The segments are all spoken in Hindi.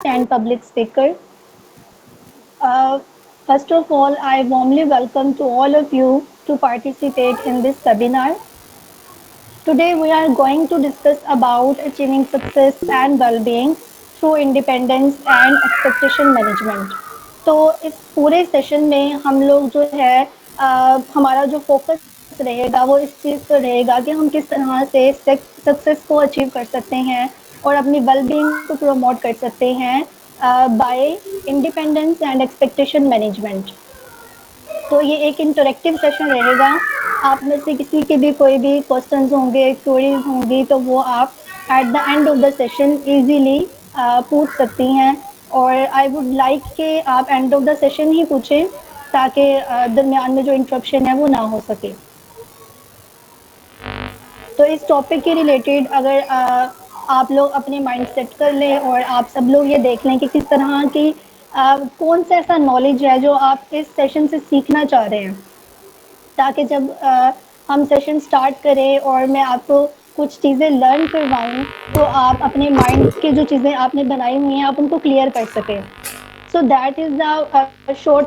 and public speaker. Uh, First of all, I warmly welcome to all of you to participate in this webinar. Today, we are going to discuss about achieving success and well-being through independence and expectation management. तो इस पूरे सेशन में हम लोग जो है हमारा जो फोकस रहेगा वो इस चीज़ पर रहेगा कि हम किस तरह से सक्सेस को अचीव कर सकते हैं और अपनी वेलबींग को प्रमोट कर सकते हैं by independence and expectation management. तो ये एक इंटरेक्टिव सेशन रहेगा। आप में से किसी के भी कोई भी क्वेश्चंस होंगे, क्वेरीज होंगी, तो वो आप at the end of the session easily पूछ सकती हैं। और आई वुड लाइक कि आप एंड ऑफ द सेशन ही पूछें ताकि दरमियान में जो इंटरप्शन है वो ना हो सके। तो इस टॉपिक के रिलेटेड अगर आप लोग अपने माइंड सेट कर लें और आप सब लोग ये देख लें कि किस तरह की कौन सा ऐसा नॉलेज है जो आप इस सेशन से सीखना चाह रहे हैं, ताकि जब हम सेशन स्टार्ट करें और मैं आपको कुछ चीज़ें लर्न करवाऊं तो आप अपने माइंड की जो चीज़ें आपने बनाई हुई हैं आप उनको क्लियर कर सकें। सो that is the short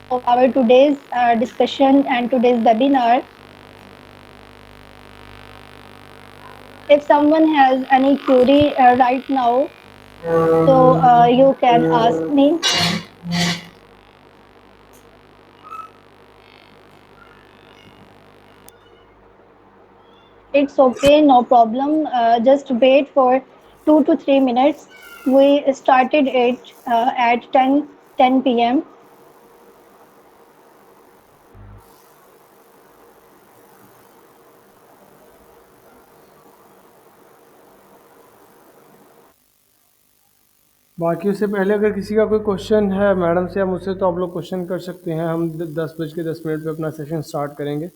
of our today's discussion and today's webinar. If someone has any query right now, so you can ask me. It's okay, no problem. Just wait for 2 to 3 minutes. We started it at 10 p.m. बाकी उससे पहले अगर किसी का कोई क्वेश्चन है मैडम से या मुझसे तो आप लोग क्वेश्चन कर सकते हैं। हम 10:10 पे अपना सेशन स्टार्ट करेंगे।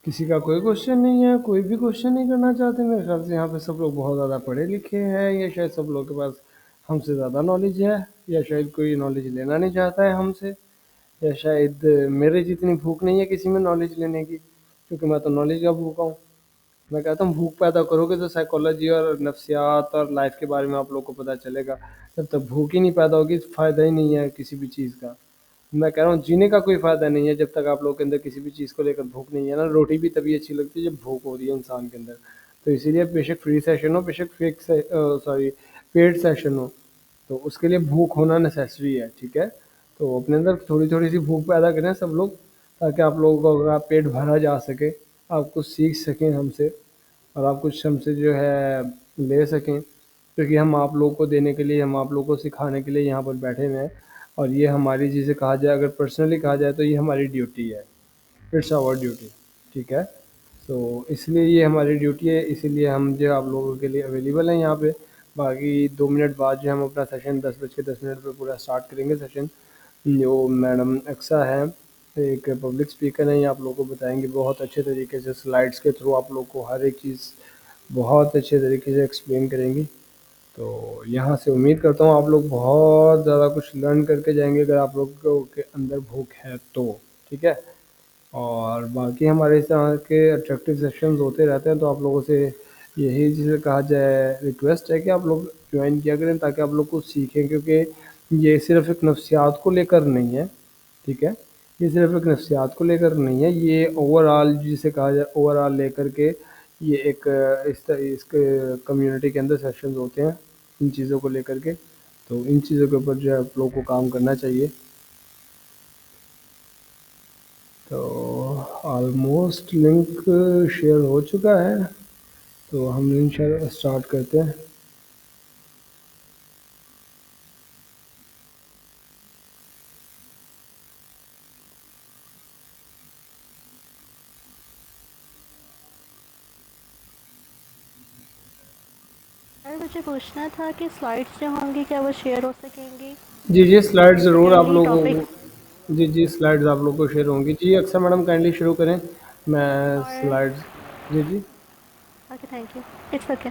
किसी का कोई क्वेश्चन नहीं है, कोई भी क्वेश्चन नहीं करना चाहते। मेरे ख्याल से यहाँ पे सब लोग बहुत ज़्यादा पढ़े लिखे हैं, या शायद सब लोग के पास हमसे ज़्यादा नॉलेज है, या शायद कोई नॉलेज लेना नहीं चाहता है हमसे, या शायद मेरे जितनी भूख नहीं है किसी में नॉलेज लेने की, क्योंकि मैं तो नॉलेज का भूखा हूँ। मैं कहता हूँ भूख पैदा करोगे तो साइकोलॉजी और नफ्सियात और लाइफ के बारे में आप लोग को पता चलेगा। जब तक भूख ही नहीं पैदा होगी फ़ायदा ही नहीं है किसी भी चीज़ का। मैं कह रहा हूँ जीने का कोई फ़ायदा नहीं है जब तक आप लोगों के अंदर किसी भी चीज़ को लेकर भूख नहीं है ना। रोटी भी तभी अच्छी लगती है जब भूख हो रही है इंसान के अंदर। तो इसीलिए बेशक फ्री सेशन हो, बेशक पेड सेशन हो, तो उसके लिए भूख होना नेसेसरी है। ठीक है, तो अपने अंदर थोड़ी थोड़ी सी भूख पैदा करें सब लोग, ताकि आप लोगों का पेट भरा जा सके, आप कुछ सीख सकें हमसे और आप कुछ हमसे जो है ले सकें, क्योंकि हम आप लोगों को देने के लिए, हम आप लोगों को सिखाने के लिए यहाँ पर बैठे हुए हैं। और ये हमारी, जिसे कहा जाए, अगर पर्सनली कहा जाए तो ये हमारी ड्यूटी है। It's our duty. ठीक है, तो इसलिए ये हमारी ड्यूटी है, इसीलिए हम जो आप लोगों के लिए अवेलेबल हैं यहाँ पे। बाकी 2 मिनट बाद जो हम अपना सेशन 10:10 पर पूरा स्टार्ट करेंगे सेशन। जो मैडम अक्सा है, एक पब्लिक स्पीकर हैं, ये आप लोगों को बताएंगे बहुत अच्छे तरीके से, स्लाइड्स के थ्रू आप लोग को हर एक चीज़ बहुत अच्छे तरीके से एक्सप्लेन करेंगी। तो यहाँ से उम्मीद करता हूँ आप लोग बहुत ज़्यादा कुछ लर्न करके जाएंगे, अगर आप लोगों के अंदर भूख है तो। ठीक है, और बाकी हमारे इस तरह के अट्रैक्टिव सेशंस होते रहते हैं, तो आप लोगों से यही जिसे कहा जाए रिक्वेस्ट है कि आप लोग ज्वाइन किया करें, ताकि आप लोग कुछ सीखें, क्योंकि ये सिर्फ एक नफ्सियात को लेकर नहीं है। ठीक है, ये सिर्फ एक नफ्सियात को लेकर नहीं है, ये ओवरऑल जिसे कहा जाए ओवरऑल लेकर के ये एक इसके कम्युनिटी के अंदर सेशंस होते हैं इन चीज़ों को लेकर के। तो इन चीज़ों के ऊपर जो है आप लोगों को काम करना चाहिए। तो ऑलमोस्ट लिंक शेयर हो चुका है, तो हम लिंक शेयर स्टार्ट करते हैं। सर, मुझे पूछना था कि स्लाइड्स जो होंगी क्या वो शेयर हो सकेंगी? जी जी, स्लाइड ज़रूर आप यही लोगों टॉपिक। को, जी जी, स्लाइड्स आप लोग को शेयर होंगी। जी अक्सर मैडम काइंडली शुरू करें, मैं और स्लाइड्स। जी जी। Okay, thank you, it's okay.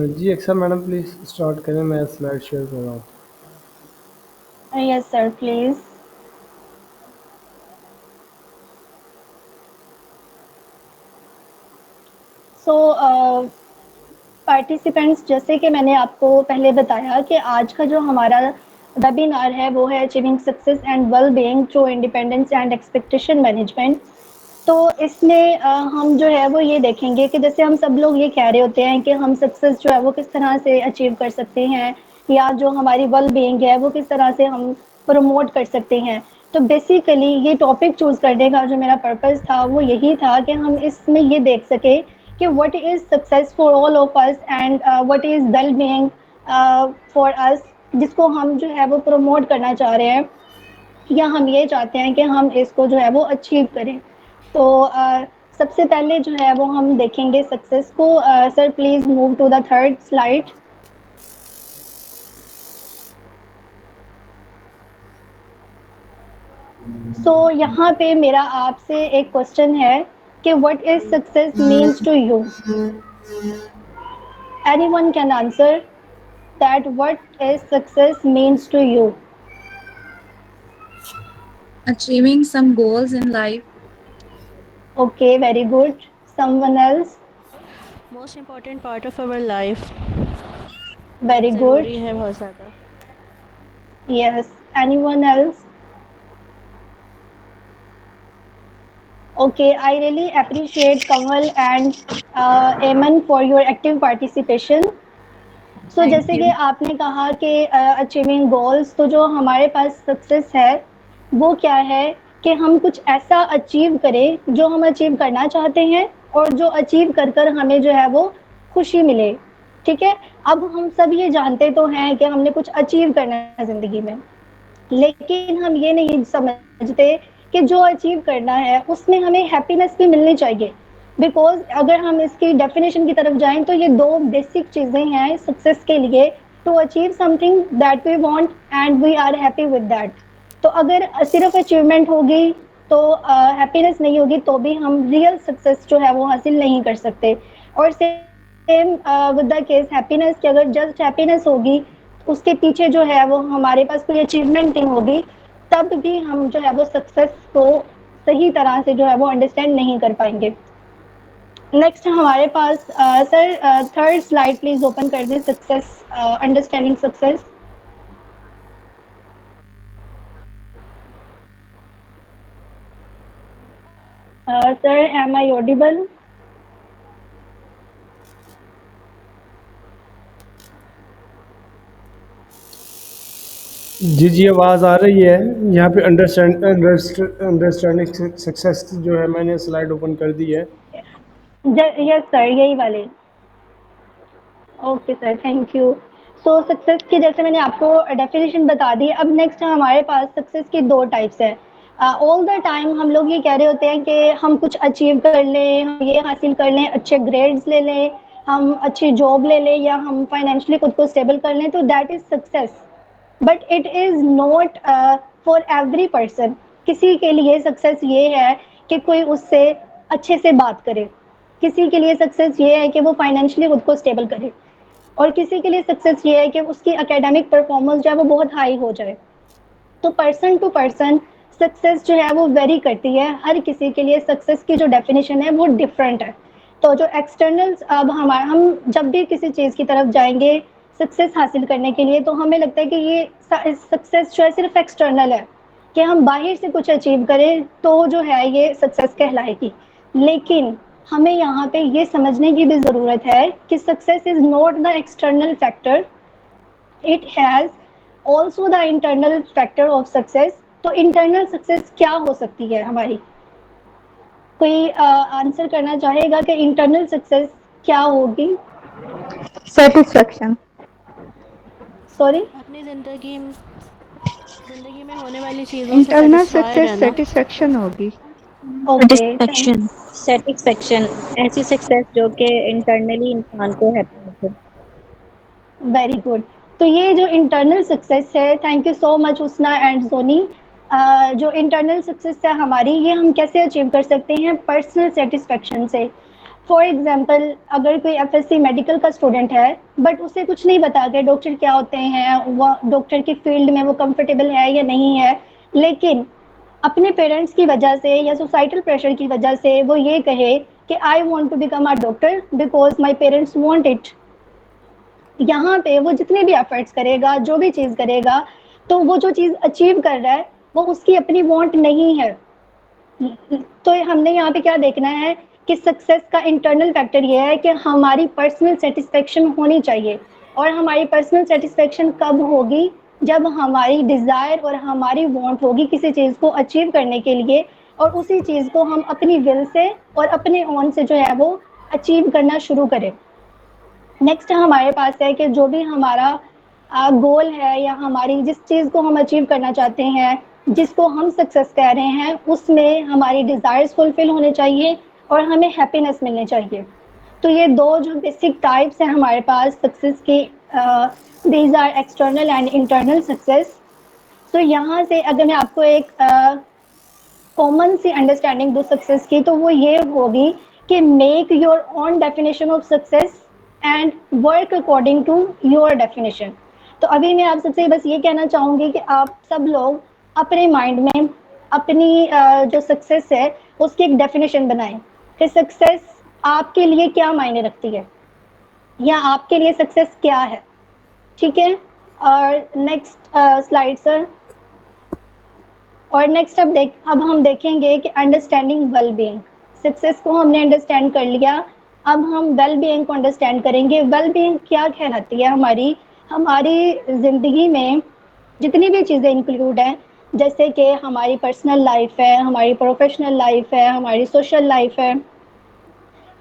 जी एक्सा मैडम प्लीज़ स्टार्ट करें, मैं स्लाइड शेयर कर रहा हूँ। Yes, sir, please. So, participants, जैसे कि मैंने आपको पहले बताया कि आज का जो हमारा वेबिनार है वो है achieving success and well being through independence and expectation management. तो इसमें हम जो है वो ये देखेंगे कि जैसे हम सब लोग ये कह रहे होते हैं कि हम सक्सेस जो है वो किस तरह से अचीव कर सकते हैं, या जो हमारी वेल बीइंग है वो किस तरह से हम प्रमोट कर सकते हैं। तो बेसिकली ये टॉपिक चूज करने का जो मेरा पर्पस था वो यही था कि हम इसमें ये देख सके कि what is success for all of us and what is well being for us, जिसको हम जो है वो प्रमोट करना चाह रहे हैं, या हम ये चाहते हैं कि हम इसको जो है वो अचीव करें। तो सबसे पहले जो है वो हम देखेंगे सक्सेस को। Sir please move to the third slide. So यहाँ पे मेरा आपसे एक क्वेश्चन है कि what is success means to you. Anyone can answer that what is success means to you. Achieving some goals in life. Okay, very good. Someone else? Most important part of our life, very good. ज़रूरी है बहुत ज़्यादा। Yes, anyone else? Okay, I really appreciate Kamal and Eamon for your active participation. So Thank जैसे कि you. आपने कहा कि अचीविंग गोल्स, तो जो हमारे पास सक्सेस है वो क्या है कि हम कुछ ऐसा अचीव करें जो हम अचीव करना चाहते हैं, और जो अचीव कर कर हमें जो है वो खुशी मिले। ठीक है। अब हम सब ये जानते तो हैं कि हमने कुछ अचीव करना है ज़िंदगी में, लेकिन हम ये नहीं समझते कि जो अचीव करना है उसमें हमें हैप्पीनेस भी मिलनी चाहिए। बिकॉज अगर हम इसकी डेफिनेशन की तरफ जाएं तो ये दो बेसिक चीज़ें हैं सक्सेस के लिए, to achieve something that we want and we are happy with that. तो अगर सिर्फ अचीवमेंट होगी तो हैप्पीनेस नहीं होगी, तो भी हम रियल सक्सेस जो है वो हासिल नहीं कर सकते। और same with the case happiness की, अगर जस्ट हैप्पीनेस होगी उसके पीछे जो है वो हमारे पास कोई अचीवमेंट नहीं होगी, तब भी हम जो है वो सक्सेस को सही तरह से जो है वो अंडरस्टैंड नहीं कर पाएंगे। नेक्स्ट हमारे पास sir third slide please open कर दें, success, understanding success. Sir, am I audible? जी जी, आवाज़ आ रही है। यहाँ पे अंडरस्टैंडिंग सक्सेस जो है मैंने स्लाइड ओपन कर दी है। यस सर, यही वाले। Okay sir, thank you. So success की जैसे मैंने आपको डेफिनेशन बता दी, अब नेक्स्ट हमारे पास सक्सेस की दो टाइप्स है। ऑल द टाइम हम लोग ये कह रहे होते हैं कि हम कुछ अचीव कर लें, हम ये हासिल कर लें, अच्छे ग्रेड्स ले लें, हम अच्छी जॉब ले लें, या हम फाइनेंशियली खुद को स्टेबल कर लें, तो that is success. But it is not for every person. किसी के लिए सक्सेस ये है कि कोई उससे अच्छे से बात करे, किसी के लिए सक्सेस ये है कि वो फाइनेंशियली खुद को स्टेबल करे, और किसी के लिए सक्सेस ये है कि उसकी एकेडमिक परफॉर्मेंस जो है वो बहुत हाई हो जाए। तो पर्सन टू पर्सन सक्सेस जो है वो वेरी करती है, हर किसी के लिए सक्सेस की जो डेफिनेशन है वो डिफरेंट है। तो जो एक्सटर्नल, अब हम जब भी किसी चीज़ की तरफ जाएंगे सक्सेस हासिल करने के लिए, तो हमें लगता है कि ये सक्सेस जो है सिर्फ एक्सटर्नल है, कि हम बाहर से कुछ अचीव करें तो जो है ये सक्सेस कहलाएगी। लेकिन हमें यहाँ पे ये समझने की भी ज़रूरत है कि success is not the external factor, it has also the internal factor of success. तो इंटरनल सक्सेस क्या हो सकती है हमारी? कोई आंसर करना चाहेगा कि इंटरनल सक्सेस क्या होगी? Satisfaction. सॉरी? अपनी ज़िंदगी में होने वाली चीज़ों से Internal सेटिस्फाई success रहना। satisfaction होगी. Okay, satisfaction. थैंक्स। सेटिस्फेक्शन ऐसी सक्सेस जो कि इंटरनली इंसान को हैप्पी रखे। Very good. तो ये जो इंटरनल सक्सेस है, थैंक यू सो मच उसना एंड सोनी। जो इंटरनल सक्सेस है हमारी, ये हम कैसे अचीव कर सकते हैं? पर्सनल सेटिस्फेक्शन से। फॉर एग्जांपल, अगर कोई एफएससी मेडिकल का स्टूडेंट है बट उसे कुछ नहीं पता कि डॉक्टर क्या होते हैं, वो डॉक्टर की फील्ड में वो कंफर्टेबल है या नहीं है, लेकिन अपने पेरेंट्स की वजह से या सोसाइटल प्रेशर की वजह से वो ये कहे कि I want to become a doctor because my parents want it, यहाँ पे वो जितने भी एफर्ट्स करेगा, जो भी चीज़ करेगा, तो वो जो चीज़ अचीव कर रहा है वो उसकी अपनी वांट नहीं है। तो हमने यहाँ पे क्या देखना है कि सक्सेस का इंटरनल फैक्टर ये है कि हमारी पर्सनल सेटिस्फेक्शन होनी चाहिए। और हमारी पर्सनल सेटिस्फेक्शन कब होगी? जब हमारी डिज़ायर और हमारी वांट होगी किसी चीज़ को अचीव करने के लिए, और उसी चीज़ को हम अपनी विल से और अपने ओन से जो है वो अचीव करना शुरू करें। नेक्स्ट हमारे पास है कि जो भी हमारा गोल है या हमारी जिस चीज़ को हम अचीव करना चाहते हैं, जिसको हम सक्सेस कह रहे हैं, उसमें हमारी डिज़ायर्स फुलफिल होने चाहिए और हमें हैप्पीनेस मिलनी चाहिए। तो ये दो जो बेसिक टाइप्स हैं हमारे पास सक्सेस की, these are external and internal success. तो यहाँ से अगर मैं आपको एक कॉमन सी अंडरस्टैंडिंग दो सक्सेस की, तो वो ये होगी कि make your own definition of success and work according to your definition. तो अभी मैं आप सबसे बस ये कहना चाहूँगी कि आप सब लोग अपने माइंड में अपनी जो सक्सेस है उसकी एक डेफिनेशन बनाएं कि सक्सेस आपके लिए क्या मायने रखती है या आपके लिए सक्सेस क्या है। ठीक है, और नेक्स्ट स्लाइड सर। और नेक्स्ट अब हम देखेंगे कि अंडरस्टैंडिंग वेल बीइंग। सक्सेस को हमने अंडरस्टैंड कर लिया, अब हम वेल बीइंग को अंडरस्टैंड करेंगे। वेल बीइंग क्या कहलाती है? हमारी हमारी ज़िंदगी में जितनी भी चीज़ें इंक्लूड हैं, जैसे कि हमारी पर्सनल लाइफ है, हमारी प्रोफेशनल लाइफ है, हमारी सोशल लाइफ है,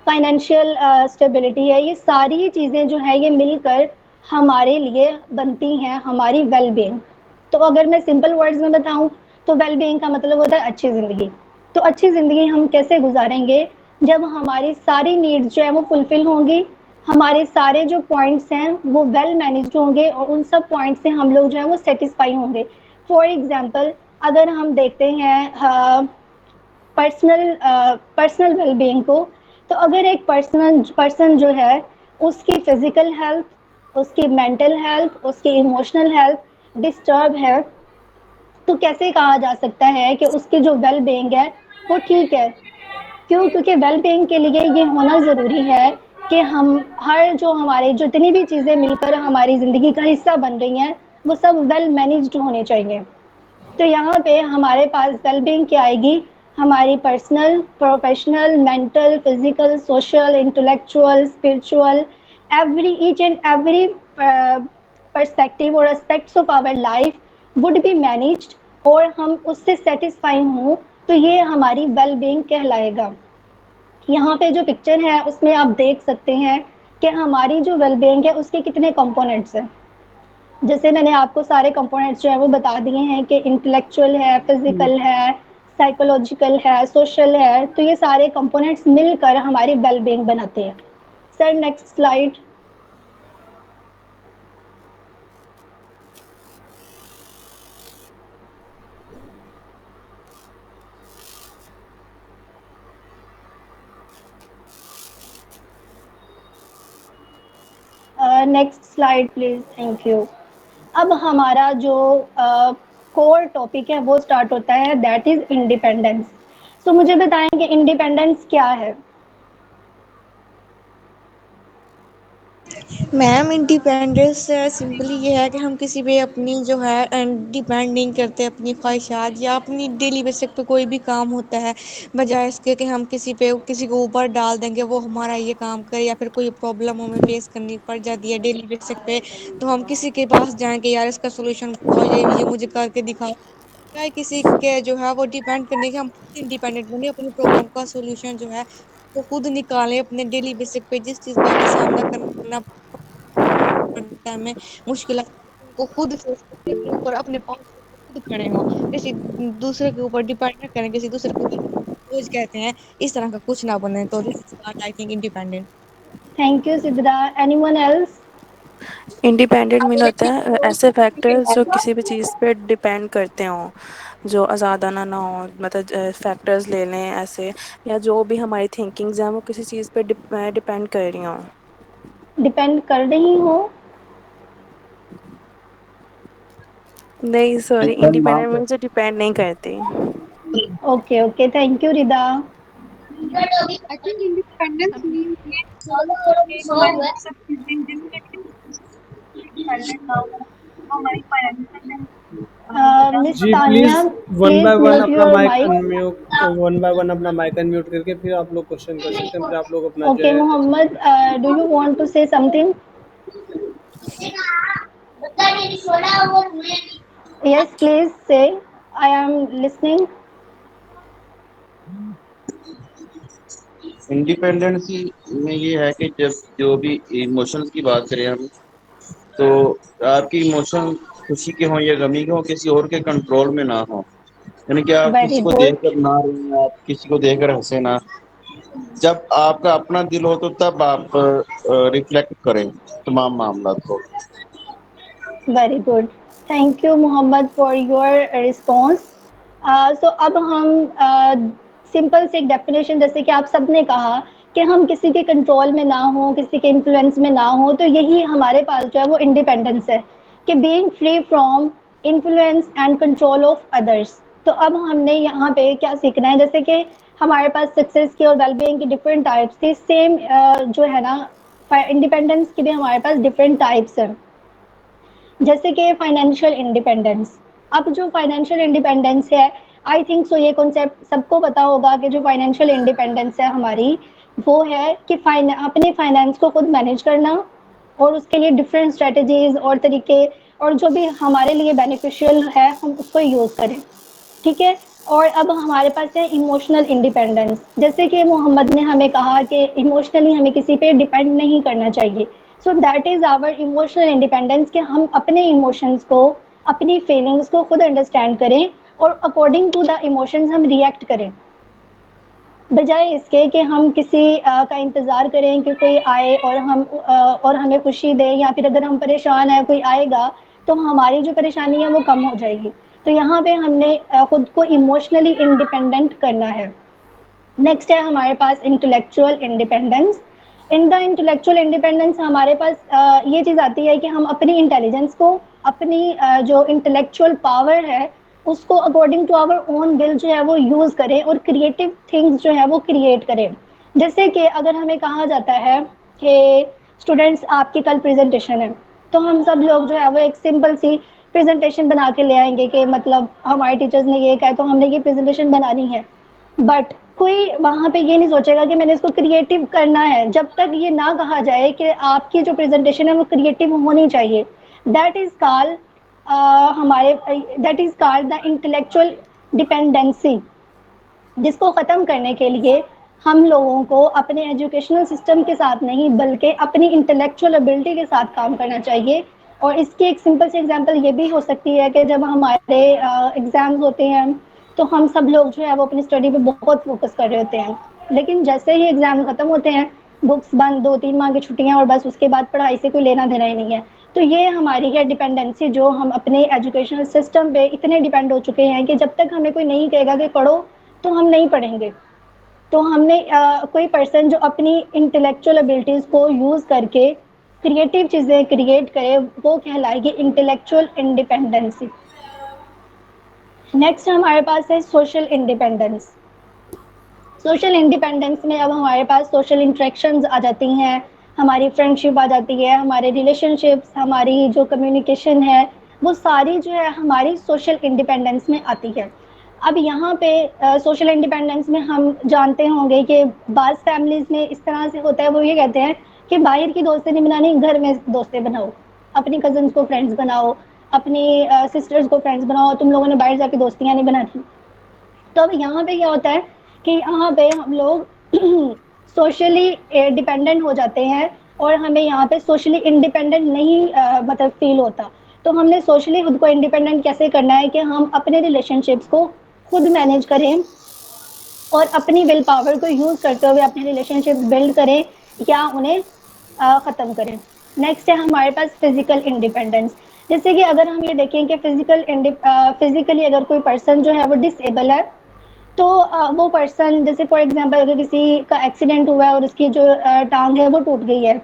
फाइनेंशियल स्टेबिलिटी है, ये सारी चीज़ें जो है ये मिलकर हमारे लिए बनती हैं हमारी वेल बीइंग। तो अगर मैं सिंपल वर्ड्स में बताऊं तो वेल बीइंग का मतलब होता है अच्छी ज़िंदगी। तो अच्छी ज़िंदगी हम कैसे गुजारेंगे? जब हमारी सारी नीड्स जो है वो फुलफिल होंगी, हमारे सारे जो पॉइंट्स हैं वो वेल मैनेज्ड होंगे और उन सब पॉइंट्स से हम लोग जो है वो सेटिस्फाई होंगे। फॉर एग्जांपल, अगर हम देखते हैं पर्सनल वेलबींग को, तो अगर एक पर्सन जो है उसकी फिजिकल हेल्थ, उसकी मेंटल हेल्थ, उसकी इमोशनल हेल्थ डिस्टर्ब है, तो कैसे कहा जा सकता है कि उसकी जो वेल बीइंग है वो ठीक है? क्यों? क्योंकि वेल बीइंग के लिए ये होना ज़रूरी है कि हम हर जो हमारे जितनी भी चीज़ें मिलकर हमारी ज़िंदगी का हिस्सा बन रही हैं वो सब वेल मैनेज्ड होने चाहिए। तो यहाँ पे हमारे पास वेलबींग क्या आएगी? हमारी personal, professional, mental, physical, social, intellectual, spiritual, every each and every perspective और aspects of our life would be managed, और हम उससे सेटिस्फाई हों, तो ये हमारी वेलबींग कहलाएगा। यहाँ पे जो पिक्चर है उसमें आप देख सकते हैं कि हमारी जो वेलबींग है उसके कितने कंपोनेंट्स हैं। जैसे मैंने आपको सारे कंपोनेंट्स जो है वो बता दिए हैं कि इंटेलेक्चुअल है, फिजिकल है, साइकोलॉजिकल है, सोशल है, तो ये सारे कंपोनेंट्स मिलकर हमारी वेल बीइंग बनाते हैं। Sir next slide. Next slide please, thank you. अब हमारा जो कोर टॉपिक है वो स्टार्ट होता है, दैट इज इंडिपेंडेंस। तो मुझे बताएं कि इंडिपेंडेंस क्या है? मैम इंडिपेंडेंस सिंपली ये है कि हम किसी पे अपनी जो है डिपेंड नहीं करते अपनी ख्वाहिशात या अपनी डेली बेसिक पे कोई भी काम होता है, बजाय इसके कि हम किसी को ऊपर डाल देंगे वो हमारा ये काम करे, या फिर कोई प्रॉब्लम हमें फेस करनी पड़ जाती है डेली बेसिक पे, तो हम किसी के पास जाएंगे यार इसका सोल्यूशन बताओ, ये मुझे करके दिखाओ। चाहे किसी के जो है वो डिपेंड करने के हम खुद इंडिपेंडेंट बने, अपनी प्रॉब्लम का सोल्यूशन जो है वो खुद निकालें अपने डेली बेसिक पे, जिस चीज का हमें सामना करना पड़ता है हमें मुश्किल को खुद फेस करके अपने ऊपर अपने पाँव पे खुद खड़े हों, किसी दूसरे के ऊपर डिपेंड ना करें, किसी दूसरे के ऊपर बोझ कहते हैं इस तरह का कुछ ना बने। तो this is I think independent. Thank you Siddha. Anyone else? Independent mean होता है ऐसे फैक्टर्स जो किसी भी चीज़ पे डिपेंड करते हों, जो आज़ादाना ना हो, मतलब फैक्टर्स ले लें ऐसे, या जो भी हमारी थिंकिंग्स हैं वो किसी चीज़ पे डिपेंड कर रही हों। डिपेंड कर रही हो? नहीं सॉरी, डिपेंड ना इंडिपेंडेंट कर। मीन से डिपेंड नहीं करती। Okay okay, thank you Rida. I think independence mean ये कि हमारी सब चीजें जिससे डिपेंडेंट ना हो, हमारी फाइनेंशियल मिस जी Tania, please one by please one mute अपना your mic mic. Unmute, one by one अपना माइक अनम्यूट करके फिर आप लोग क्वेश्चन कर सकते हैं, फिर आप लोग अपना जो ओके है। Mohammed, do you want to say something? Yes please say, I am listening. Independency में ये है कि जब जो भी इमोशंस की बात करें हम, तो आपकी इमोशन खुशी के हों या गमी के हों, किसी और के कंट्रोल में ना हो। यानी कि आप वेरी किसी को गुड। देखकर ना रोएं, आप किसी को देखकर हंसे ना। जब आपका अपना दिल हो तो तब आप रिफ्लेक्ट करें तमाम मामला को। Very good, thank you Mohammed for your response. So अब हम सिंपल से एक डेफिनेशन, जैसे कि आप सबने कहा कि हम किसी के कंट्रोल में ना हो, किसी के इन्फ्लुएंस में ना हो, तो यही हमारे पास जो है वो इंडिपेंडेंस है, कि being free from influence and control of others. तो अब हमने यहाँ पे क्या सीखना है, जैसे कि हमारे पास सक्सेस की और वेलबींग की डिफरेंट टाइप्स थी, सेम जो है ना इंडिपेंडेंस की भी हमारे पास डिफरेंट टाइप्स हैं। जैसे कि फाइनेंशियल इंडिपेंडेंस। अब जो फाइनेंशियल इंडिपेंडेंस है, आई थिंक सो ये कॉन्सेप्ट सबको पता होगा कि जो फाइनेंशियल इंडिपेंडेंस है हमारी, वो है कि अपने फाइनेंस को खुद मैनेज करना, और उसके लिए डिफरेंट स्ट्रेटजीज और तरीके, और जो भी हमारे लिए बेनिफिशियल है हम उसको यूज़ करें। ठीक है। और अब हमारे पास है इमोशनल इंडिपेंडेंस। जैसे कि मोहम्मद ने हमें कहा कि इमोशनली हमें किसी पे डिपेंड नहीं करना चाहिए। So that is our emotional independence, कि हम अपने इमोशंस को, अपनी फीलिंग्स को खुद अंडरस्टैंड करें और अकॉर्डिंग टू द इमोशंस हम रिएक्ट करें, बजाय इसके कि हम किसी का इंतज़ार करें कि कोई आए और और हमें खुशी दे, या फिर अगर हम परेशान हैं कोई आएगा तो हमारी जो परेशानी है वो कम हो जाएगी। तो यहाँ पे हमने खुद को इमोशनली इंडिपेंडेंट करना है। नेक्स्ट है हमारे पास intellectual independence. In the intellectual independence हमारे पास ये चीज़ आती है कि हम अपनी इंटेलिजेंस को, अपनी जो इंटेलेक्चुअल पावर है उसको according to our own will जो है वो यूज़ करें, और क्रिएटिव थिंग्स जो है वो क्रिएट करें। जैसे कि अगर हमें कहा जाता है कि स्टूडेंट्स आपकी कल प्रेजेंटेशन है, तो हम सब लोग जो है वो एक सिंपल सी प्रेजेंटेशन बना के ले आएंगे कि मतलब हमारे टीचर्स ने ये कहा तो हमने ये प्रेजेंटेशन बनानी है। बट कोई वहाँ पे ये नहीं सोचेगा कि मैंने इसको क्रिएटिव करना है, जब तक ये ना कहा जाए कि आपकी जो प्रेजेंटेशन है वो क्रिएटिव होनी चाहिए। दैट इज कॉल्ड हमारे that is called the intellectual dependency, जिसको ख़त्म करने के लिए हम लोगों को अपने एजुकेशनल सिस्टम के साथ नहीं बल्कि अपनी इंटेलेक्चुअल एबिलिटी के साथ काम करना चाहिए। और इसकी एक सिंपल सी एग्जांपल ये भी हो सकती है कि जब हमारे एग्ज़ाम्स होते हैं तो हम सब लोग जो है वो अपनी स्टडी पे बहुत फोकस कर रहे होते हैं, लेकिन जैसे ही एग्ज़ाम ख़त्म होते हैं बुक्स बंद, 2-3 माह की छुट्टियाँ, और बस उसके बाद पढ़ाई से कोई लेना देना ही नहीं है। तो ये हमारी है डिपेंडेंसी, जो हम अपने एजुकेशनल सिस्टम पे इतने डिपेंड हो चुके हैं कि जब तक हमें कोई नहीं कहेगा कि पढ़ो तो हम नहीं पढ़ेंगे। तो हमने कोई पर्सन जो अपनी इंटेलेक्चुअल एबिलिटीज़ को यूज़ करके क्रिएटिव चीज़ें क्रिएट करे, वो कहलाएगी इंटेलेक्चुअल इंडिपेंडेंसी। नेक्स्ट हमारे पास है सोशल इंडिपेंडेंस। सोशल इंडिपेंडेंस में अब हमारे पास सोशल इंटरेक्शंस आ जाती हैं, हमारी फ्रेंडशिप आ जाती है, हमारे रिलेशनशिप्स, हमारी जो कम्युनिकेशन है वो सारी जो है हमारी सोशल इंडिपेंडेंस में आती है। अब यहाँ पे सोशल इंडिपेंडेंस में हम जानते होंगे कि बाज़ फैमिलीज़ में इस तरह से होता है, वो ये कहते हैं कि बाहर की दोस्तें नहीं बनानी, घर में दोस्तें बनाओ, अपनी कजन्स को फ्रेंड्स बनाओ, अपनी सिस्टर्स को फ्रेंड्स बनाओ, तुम लोगों ने बाहर जाके दोस्तियाँ नहीं बनानी। तो अब यहाँ पे क्या होता है कि यहाँ पे हम लोग सोशली डिपेंडेंट हो जाते हैं, और हमें यहाँ पे सोशली इंडिपेंडेंट नहीं मतलब फील होता। तो हमने सोशली खुद को इंडिपेंडेंट कैसे करना है कि हम अपने रिलेशनशिप्स को खुद मैनेज करें, और अपनी विल पावर को यूज़ करते हुए अपने रिलेशनशिप्स बिल्ड करें या उन्हें ख़त्म करें। नेक्स्ट है हमारे पास फिजिकल इंडिपेंडेंस। जैसे कि अगर हम ये देखें कि फिजिकली अगर कोई पर्सन जो है वो डिसेबल है, तो वो पर्सन, जैसे फॉर एग्जांपल अगर किसी का एक्सीडेंट हुआ है और उसकी जो टांग है वो टूट गई है,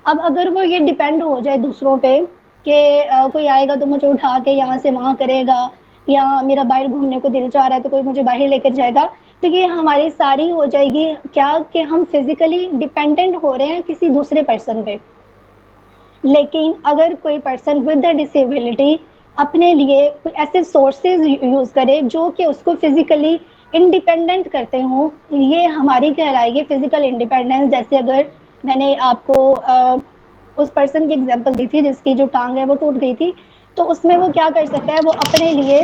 अब अगर वो ये डिपेंड हो जाए दूसरों पे कि कोई आएगा तो मुझे उठा के यहाँ से वहाँ करेगा, या मेरा बाहर घूमने को दिल चाह रहा है तो कोई मुझे बाहर लेकर जाएगा, तो ये हमारी सारी हो जाएगी क्या कि हम फिजिकली डिपेंडेंट हो रहे हैं किसी दूसरे पर्सन पे। लेकिन अगर कोई पर्सन विद डिसेबिलिटी अपने लिए कोई ऐसे सोर्सेज यूज करे जो कि उसको फिजिकली इंडिपेंडेंट करते हों, ये हमारी कहलाएगी फिजिकल इंडिपेंडेंस। जैसे अगर मैंने आपको उस पर्सन की एग्जांपल दी थी जिसकी जो टांग है वो टूट गई थी, तो उसमें वो क्या कर सकता है, वो अपने लिए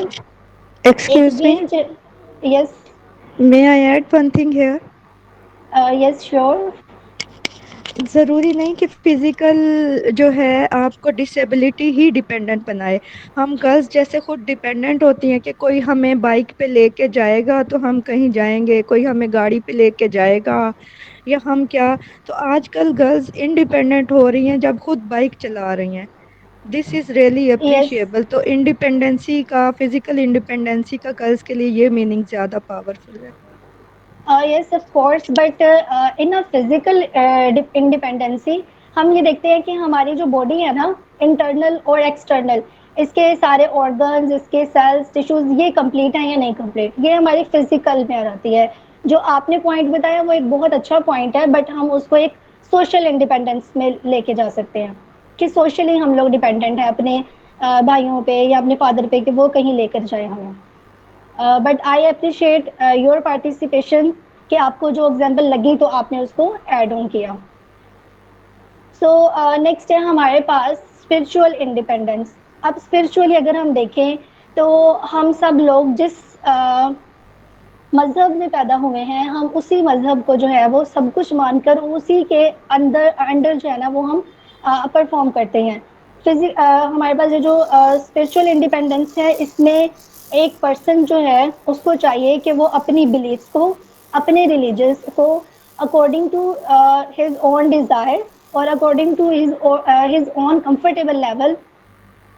एक Excuse me, wheel. Yes. may I add one thing here? Yes sure. ज़रूरी नहीं कि फिज़िकल जो है आपको डिसेबिलिटी ही डिपेंडेंट बनाए। हम गर्ल्स जैसे खुद डिपेंडेंट होती हैं कि कोई हमें बाइक पे लेके जाएगा तो हम कहीं जाएँगे, कोई हमें गाड़ी पे लेके जाएगा या हम क्या। तो आजकल गर्ल्स इंडिपेंडेंट हो रही हैं जब खुद बाइक चला रही हैं। This is really yes. Appreciable. तो इंडिपेंडेंसी का, फिज़िकल इंडिपेंडेंसी का गर्ल्स के लिए ये मीनिंग ज़्यादा पावरफुल है। Yes of course, but in a physical independency हम ये देखते हैं कि हमारी जो बॉडी है ना, इंटरनल और एक्सटर्नल, इसके सारे ऑर्गन्स, इसके सेल्स, टिश्यूज, ये कंप्लीट है या नहीं कंप्लीट, ये हमारी फिजिकल में आ जाती है। जो आपने पॉइंट बताया वो एक बहुत अच्छा पॉइंट है, बट हम उसको एक सोशल इंडिपेंडेंस में लेके जा सकते हैं कि सोशली हम लोग डिपेंडेंट हैं अपने भाइयों पे या अपने फादर पे कि वो कहीं लेकर जाए हमें। But I appreciate your participation कि आपको जो एग्जाम्पल लगी तो आपने उसको ऐड ऑन किया। सो नेक्स्ट है हमारे पास स्पिरिचुअल इंडिपेंडेंस। अब स्पिरिचुअली अगर हम देखें तो हम सब लोग जिस मजहब में पैदा हुए हैं, हम उसी मजहब को जो है वो सब कुछ मानकर उसी के अंदर अंडर जो है ना वो हम परफॉर्म करते हैं। हमारे पास ये जो स्पिरिचुअल इंडिपेंडेंस है, इसमें एक पर्सन जो है उसको चाहिए कि वो अपनी बिलीफ्स को, अपने रिलीजियस को according to his own desire और according to his own comfortable level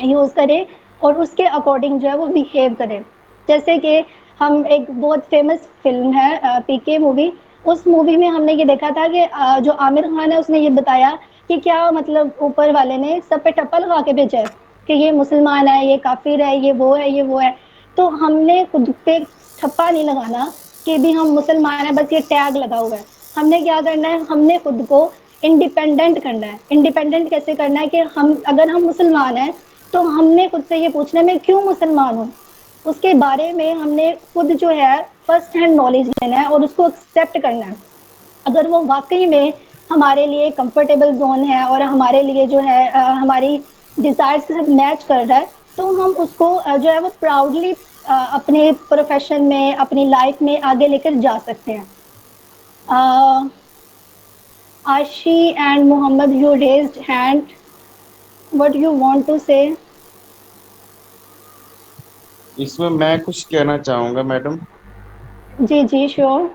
use करे और उसके अकॉर्डिंग जो है वो बिहेव करे। जैसे कि हम, एक बहुत फेमस फिल्म है पीके मूवी, उस मूवी में हमने ये देखा था कि जो आमिर खान है उसने ये बताया कि क्या मतलब ऊपर वाले ने सब पे टप्पा लगा के भेजा है कि ये मुसलमान है, ये काफिर है, ये वो है, ये वो है। तो हमने खुद पे ठप्पा नहीं लगाना कि भी हम मुसलमान हैं, बस ये टैग लगा हुआ है। हमने क्या करना है, हमने खुद को इंडिपेंडेंट करना है। इंडिपेंडेंट कैसे करना है कि हम, अगर हम मुसलमान हैं तो हमने खुद से ये पूछना है मैं क्यों मुसलमान हूँ, उसके बारे में हमने खुद जो है फर्स्ट हैंड नॉलेज लेना है और उसको एक्सेप्ट करना है। अगर वो वाकई में हमारे लिए कंफर्टेबल जोन है और हमारे लिए जो है हमारी डिजायर्स के साथ मैच कर रहा है, तो हम उसको जो है वो प्राउडली अपने प्रोफेशन में, अपनी लाइफ में आगे लेकर जा सकते हैं। Ashi and Mohammed, you raised hand, what you want to say? इसमें मैं कुछ कहना चाहूंगा मैडम। जी जी श्योर।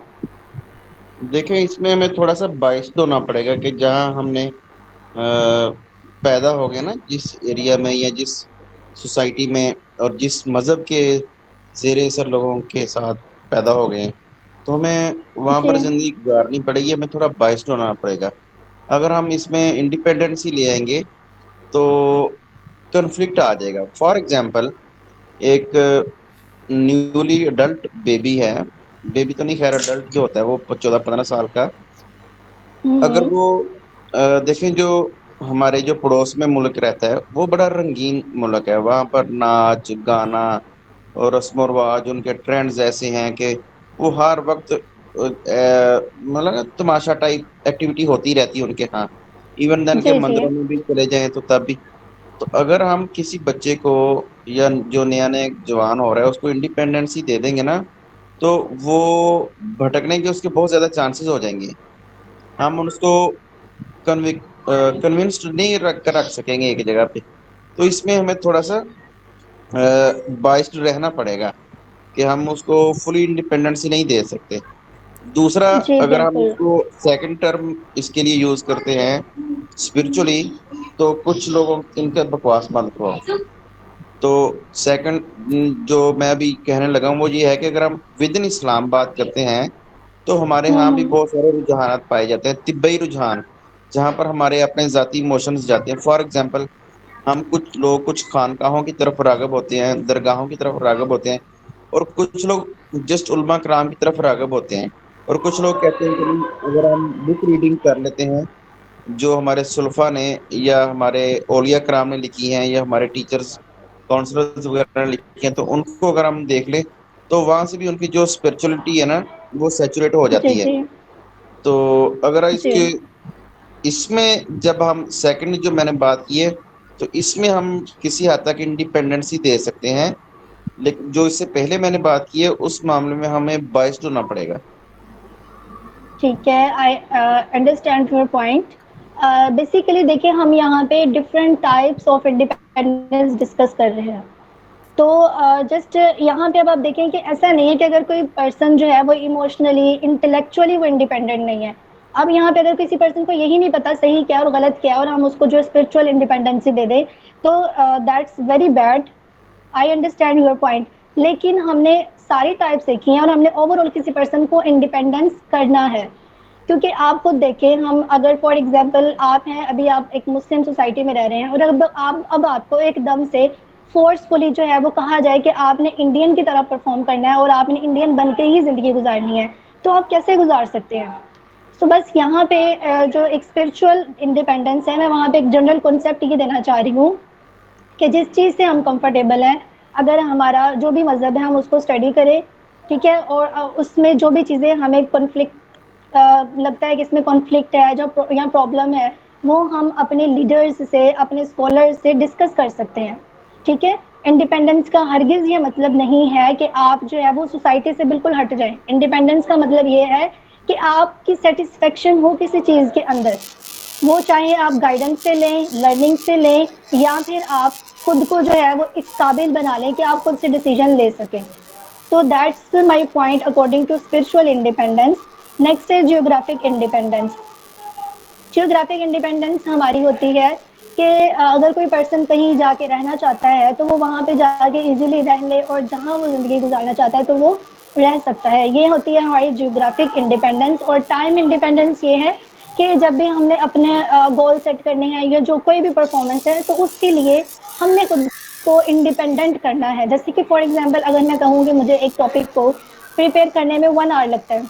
देखें, इसमें हमें थोड़ा सा बाइस्ड होना पड़ेगा कि जहाँ हमने पैदा हो गए ना, जिस एरिया में या जिस सोसाइटी में और जिस मजहब के जेर असर लोगों के साथ पैदा हो गए हैं, तो हमें वहाँ जी पर जिंदगी गुजारनी पड़ेगी, हमें थोड़ा बाइस्ड होना पड़ेगा। अगर हम इसमें इंडिपेंडेंसी ले आएंगे तो कन्फ्लिक्ट आ जाएगा। फॉर एग्जाम्पल, एक न्यूली अडल्ट बेबी है, बेबी तो नहीं खैर, अडल्ट जो होता है वो 14-15 साल का, अगर हम्म। वो देखें, जो हमारे जो पड़ोस में मुल्क रहता है वो बड़ा रंगीन मुल्क है, वहाँ पर नाच गाना और रस्म और रिवाज, उनके ट्रेंड्स ऐसे हैं कि वो हर वक्त मतलब ना तमाशा टाइप एक्टिविटी होती रहती है उनके यहाँ। इवन देन के जी जी मंदिरों में भी चले जाएं तो तब भी। तो अगर हम किसी बच्चे को या जो नया नया जवान हो रहा है उसको इंडिपेंडेंसी दे देंगे ना, तो वो भटकने के उसके बहुत ज्यादा चांसेस हो जाएंगे। हम उसको कन्विंस्ड नहीं रख सकेंगे एक जगह पे। तो इसमें हमें थोड़ा सा बाइस्ड रहना पड़ेगा कि हम उसको फुली इंडिपेंडेंसी नहीं दे सकते। दूसरा, जी अगर हम बिल्कुल। इसको सेकंड टर्म इसके लिए यूज करते हैं स्पिरिचुअली, तो कुछ लोगों इनका बकवास बंद करो। तो सेकंड जो मैं अभी कहने लगा हूँ वो ये है कि अगर हम विद इन इस्लाम बात करते हैं तो हमारे यहाँ भी हम्म। बहुत सारे रुझान पाए जाते हैं, तिब्बई रुझान, जहाँ पर हमारे अपने जाती इमोशंस जाते हैं। फॉर एग्जाम्पल, हम कुछ लोग कुछ खानकाहों की तरफ रागब होते हैं, दरगाहों की तरफ रागब होते हैं, और कुछ लोग जस्ट उलमा कराम की तरफ रागब होते हैं। और कुछ लोग कहते हैं कि नहीं, अगर हम बुक रीडिंग कर लेते हैं जो हमारे सुल्फा ने या हमारे औलिया कराम ने लिखी हैं या हमारे टीचर्स काउंसलर्स वगैरह ने लिखी हैं, तो उनको अगर हम देख लें तो वहां से भी उनकी जो स्पिरिचुअलिटी है ना, वो सेचुरेट हो जी जाती है। जी तो अगर जी। इसके इसमें जब हम सेकंड जो मैंने बात की है, तो इसमें हम किसी हद तक इंडिपेंडेंसी दे सकते हैं, लेकिन जो इससे पहले मैंने बात की है उस मामले में हमें बाइस्ड होना पड़ेगा। ठीक है, I understand your point. Basically देखिए, हम यहाँ पे different types of independence discuss कर रहे हैं। तो जस्ट यहाँ पे अब आप देखें कि ऐसा नहीं है कि अगर कोई पर्सन जो है वो इमोशनली इंटेलेक्चुअली वो इंडिपेंडेंट नहीं है। अब यहाँ पे अगर किसी पर्सन को यही नहीं पता सही क्या और गलत क्या है और हम उसको जो स्पिरिचुअल इंडिपेंडेंसी दे दें, तो that's very bad. I understand your point. लेकिन हमने सारी टाइप्स देखी हैं और हमने ओवरऑल किसी पर्सन को इंडिपेंडेंस करना है। क्योंकि आप खुद देखें, हम अगर फॉर एग्जांपल आप हैं, अभी आप एक मुस्लिम सोसाइटी में रह रहे हैं और अब आपको एकदम से फोर्सफुली जो है वो कहा जाए कि आपने इंडियन की तरह परफॉर्म करना है और आपने इंडियन बन के ही ज़िंदगी गुजारनी है, तो आप कैसे गुजार सकते हैं? तो बस यहाँ पे जो एक स्पिरिचुअल इंडिपेंडेंस है, मैं वहाँ पे एक जनरल कॉन्सेप्ट ये देना चाह रही हूँ कि जिस चीज़ से हम कंफर्टेबल हैं, अगर हमारा जो भी मज़हब है हम उसको स्टडी करें, ठीक है, और उसमें जो भी चीज़ें हमें कॉन्फ्लिक्ट लगता है कि इसमें कॉन्फ्लिक्ट है जो या प्रॉब्लम है, वो हम अपने लीडर्स से, अपने स्कॉलर्स से डिस्कस कर सकते हैं। ठीक है, इंडिपेंडेंस का हरगिज़ ये मतलब नहीं है कि आप जो है वो सोसाइटी से बिल्कुल हट जाएं। इंडिपेंडेंस का मतलब ये है कि आपकी सेटिस्फेक्शन हो किसी चीज़ के अंदर, वो चाहे आप गाइडेंस से लें, लर्निंग से लें, या फिर आप खुद को जो है वो इस काबिल बना लें कि आप खुद से डिसीजन ले सकें। तो that's my point according to spiritual independence. Next है जियोग्राफिक इंडिपेंडेंस। जियोग्राफिक इंडिपेंडेंस हमारी होती है कि अगर कोई पर्सन कहीं जाके रहना चाहता है तो वो वहाँ पे जाके इजीली रह ले और जहाँ वो ज़िंदगी गुजारना चाहता है तो वो रह सकता है। ये होती है हमारी जियोग्राफिक इंडिपेंडेंस। और टाइम इंडिपेंडेंस ये है कि जब भी हमने अपने गोल सेट करने हैं या जो कोई भी परफॉर्मेंस है तो उसके लिए हमने खुद को इंडिपेंडेंट करना है। जैसे कि फॉर एग्जांपल अगर मैं कहूँ कि मुझे एक टॉपिक को प्रिपेयर करने में 1 आवर लगता है,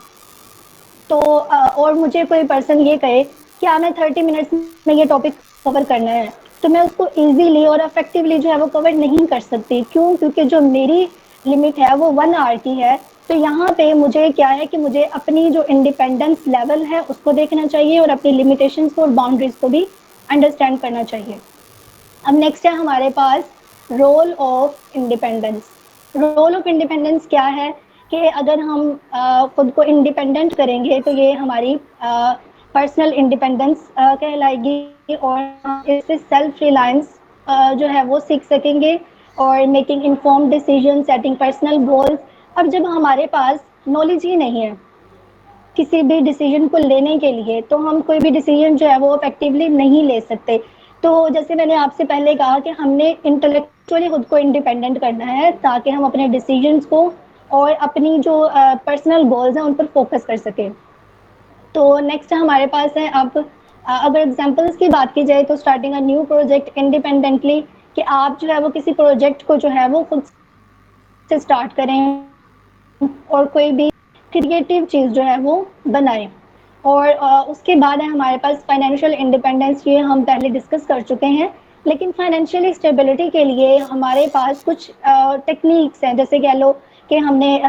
तो और मुझे कोई पर्सन ये कहे कि हमें 30 मिनट्स में ये टॉपिक कवर करना है, तो मैं उसको इजीली और इफेक्टिवली जो है वो कवर नहीं कर सकती। क्यों? क्योंकि जो मेरी लिमिट है वो 1 आवर की है। तो यहाँ पे मुझे क्या है कि मुझे अपनी जो इंडिपेंडेंस लेवल है उसको देखना चाहिए और अपनी लिमिटेशंस को और बाउंड्रीज को भी अंडरस्टैंड करना चाहिए। अब नेक्स्ट है हमारे पास role of independence. Role of independence क्या है कि अगर हम खुद को इंडिपेंडेंट करेंगे तो ये हमारी पर्सनल इंडिपेंडेंस कहलाएगी और इससे सेल्फ रिलायंस जो है वो सीख सकेंगे और making informed decision, setting personal goals. अब जब हमारे पास नॉलेज ही नहीं है किसी भी डिसीजन को लेने के लिए, तो हम कोई भी डिसीजन जो है वो इफेक्टिवली नहीं ले सकते। तो जैसे मैंने आपसे पहले कहा कि हमने इंटेलेक्चुअली खुद को इंडिपेंडेंट करना है ताकि हम अपने डिसीजंस को और अपनी जो पर्सनल गोल्स हैं उन पर फोकस कर सकें। तो नेक्स्ट हमारे पास है अब अगर एग्जांपल्स की बात की जाए तो starting a new project independently, कि आप जो है वो किसी प्रोजेक्ट को जो है वो खुद से स्टार्ट करें और कोई भी क्रिएटिव चीज़ जो है वो बनाएं। और उसके बाद है हमारे पास फाइनेंशियल इंडिपेंडेंस। ये हम पहले डिस्कस कर चुके हैं, लेकिन फाइनेंशियली स्टेबिलिटी के लिए हमारे पास कुछ टेक्निक्स हैं। जैसे कह लो कि हमने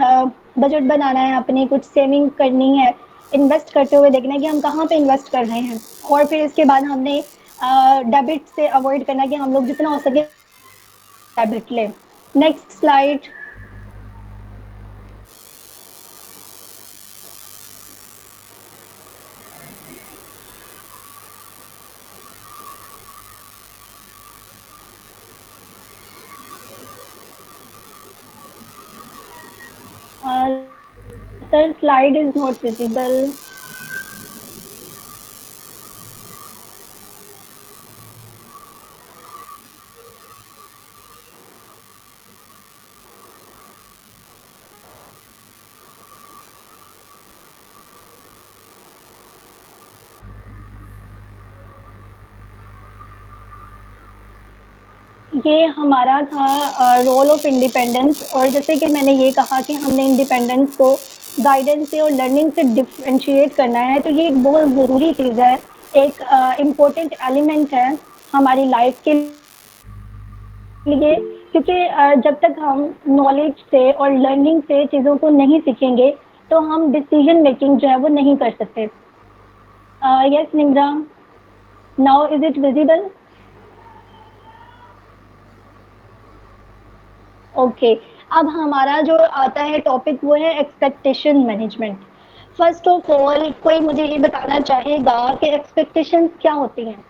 बजट बनाना है, अपनी कुछ सेविंग करनी है, इन्वेस्ट करते हुए देखना है कि हम कहाँ पे इन्वेस्ट कर रहे हैं। और फिर इसके बाद हमने डेबिट से अवॉइड करना है कि हम लोग जितना हो सके डेबिट लें। Next slide. Sir, slide is not visible. ये हमारा था रोल ऑफ इंडिपेंडेंस। और जैसे कि मैंने ये कहा कि हमने इंडिपेंडेंस को गाइडेंस से और लर्निंग से डिफरेंशिएट करना है, तो ये एक बहुत ज़रूरी चीज़ है, एक इम्पोर्टेंट एलिमेंट है हमारी लाइफ के लिए। क्योंकि जब तक हम नॉलेज से और लर्निंग से चीज़ों को नहीं सीखेंगे तो हम डिसीजन मेकिंग जो है वो नहीं कर सकते। Yes Nimra, now is it visible? Okay. अब हमारा जो आता है टॉपिक वो है expectation management. First of all कोई मुझे ये बताना चाहेगा कि एक्सपेक्टेशंस क्या होती हैं?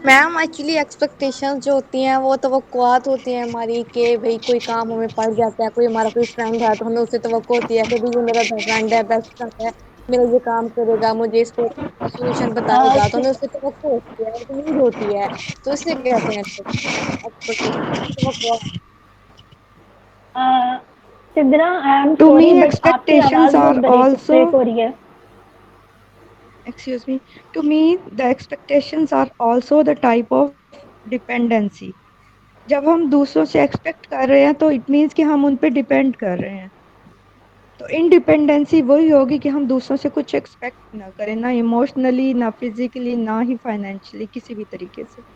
मैम एक्चुअली एक्सपेक्टेशंस जो होती हैं वो तवक्कुआत होती हैं हमारी कि भाई कोई काम हमें पड़ जाता है, कोई हमारा कोई फ्रेंड है तो हमें उससे तवक्को होती है कि भाई ये मेरा फ्रेंड है, बेस्ट फ्रेंड है, मेरा ये काम करेगा, मुझे इसको सोल्यूशन बताएगा, तो हमें उससे तवक्को होती है, एक उम्मीद होती है, तो इसे कहते हैं एक्सपेक्टेशन, तवक्कुआत। Sidra, I am To sorry me, but आपकी expectations आवाज़ बहुत are ब्रेक also, हो रही है। excuse me, to me, the expectations are also the type of dependency. जब हम दूसरों से एक्सपेक्ट कर रहे हैं तो इट मीन्स कि हम उन पे डिपेंड कर रहे हैं। तो इंडिपेंडेंसी वही होगी कि हम दूसरों से कुछ एक्सपेक्ट ना करें, ना इमोशनली, ना फिजिकली, ना ही फाइनेंशियली, किसी भी तरीके से।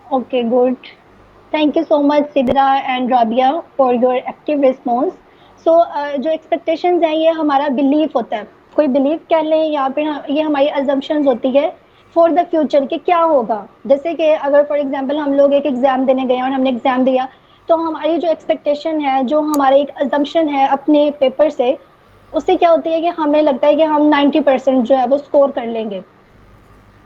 Okay, good. Thank you so much, Sidra and Rabia, for your active response. So, जो expectations हैं ये हमारा belief होता है, कोई belief कह लें या फिर ये हमारी assumptions होती है for the future कि क्या होगा। जैसे कि अगर for example हम लोग एक एग्ज़ाम देने गए और हमने एग्ज़ाम दिया, तो हमारी जो expectation है, जो हमारे एक assumption है अपने पेपर से, उससे क्या होती है कि हमें लगता है कि हम 90% जो है वो स्कोर कर लेंगे।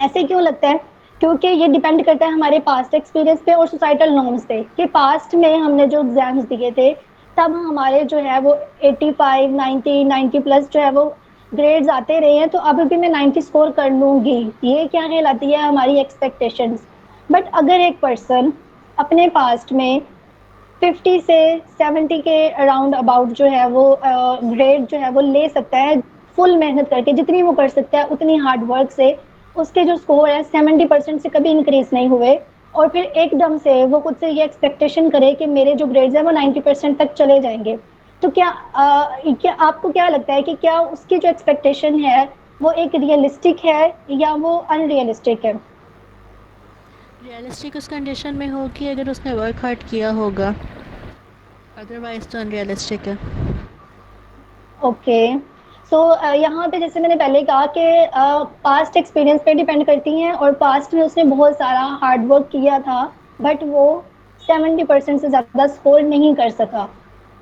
ऐसे क्यों लगता है? क्योंकि ये डिपेंड करता है हमारे पास्ट एक्सपीरियंस पे और सोसाइटल नॉर्म्स पे कि पास्ट में हमने जो एग्जाम्स दिए थे तब हमारे जो है वो 85 90 90 प्लस जो है वो ग्रेड्स आते रहे हैं, तो अब भी मैं 90 स्कोर कर लूँगी। ये क्या कहलाती है? हमारी एक्सपेक्टेशंस। बट अगर एक पर्सन अपने पास्ट में 50 से 70 के अराउंड अबाउट जो है वो ग्रेड जो है वो ले सकता है, फुल मेहनत करके जितनी वो कर सकता है उतनी हार्ड वर्क से, उसके जो स्कोर है 70% से कभी इंक्रीज नहीं हुए, और फिर एकदम से वो खुद से ये एक्सपेक्टेशन करे कि मेरे जो ग्रेड्स हैं वो 90% तक चले जाएंगे, तो क्या आपको क्या लगता है कि क्या उसकी जो एक्सपेक्टेशन है वो एक रियलिस्टिक है या वो अनरियलिस्टिक है? रियलिस्टिक उस कंडीशन में होगी अगर उसने वर्क हार्ड किया होगा, अदरवाइज तो अनरियलिस्टिक है। ओके। सो यहाँ पे जैसे मैंने पहले कहा कि पास्ट एक्सपीरियंस पे डिपेंड करती हैं, और पास्ट में उसने बहुत सारा हार्ड वर्क किया था बट वो 70% से ज़्यादा स्कोर नहीं कर सका।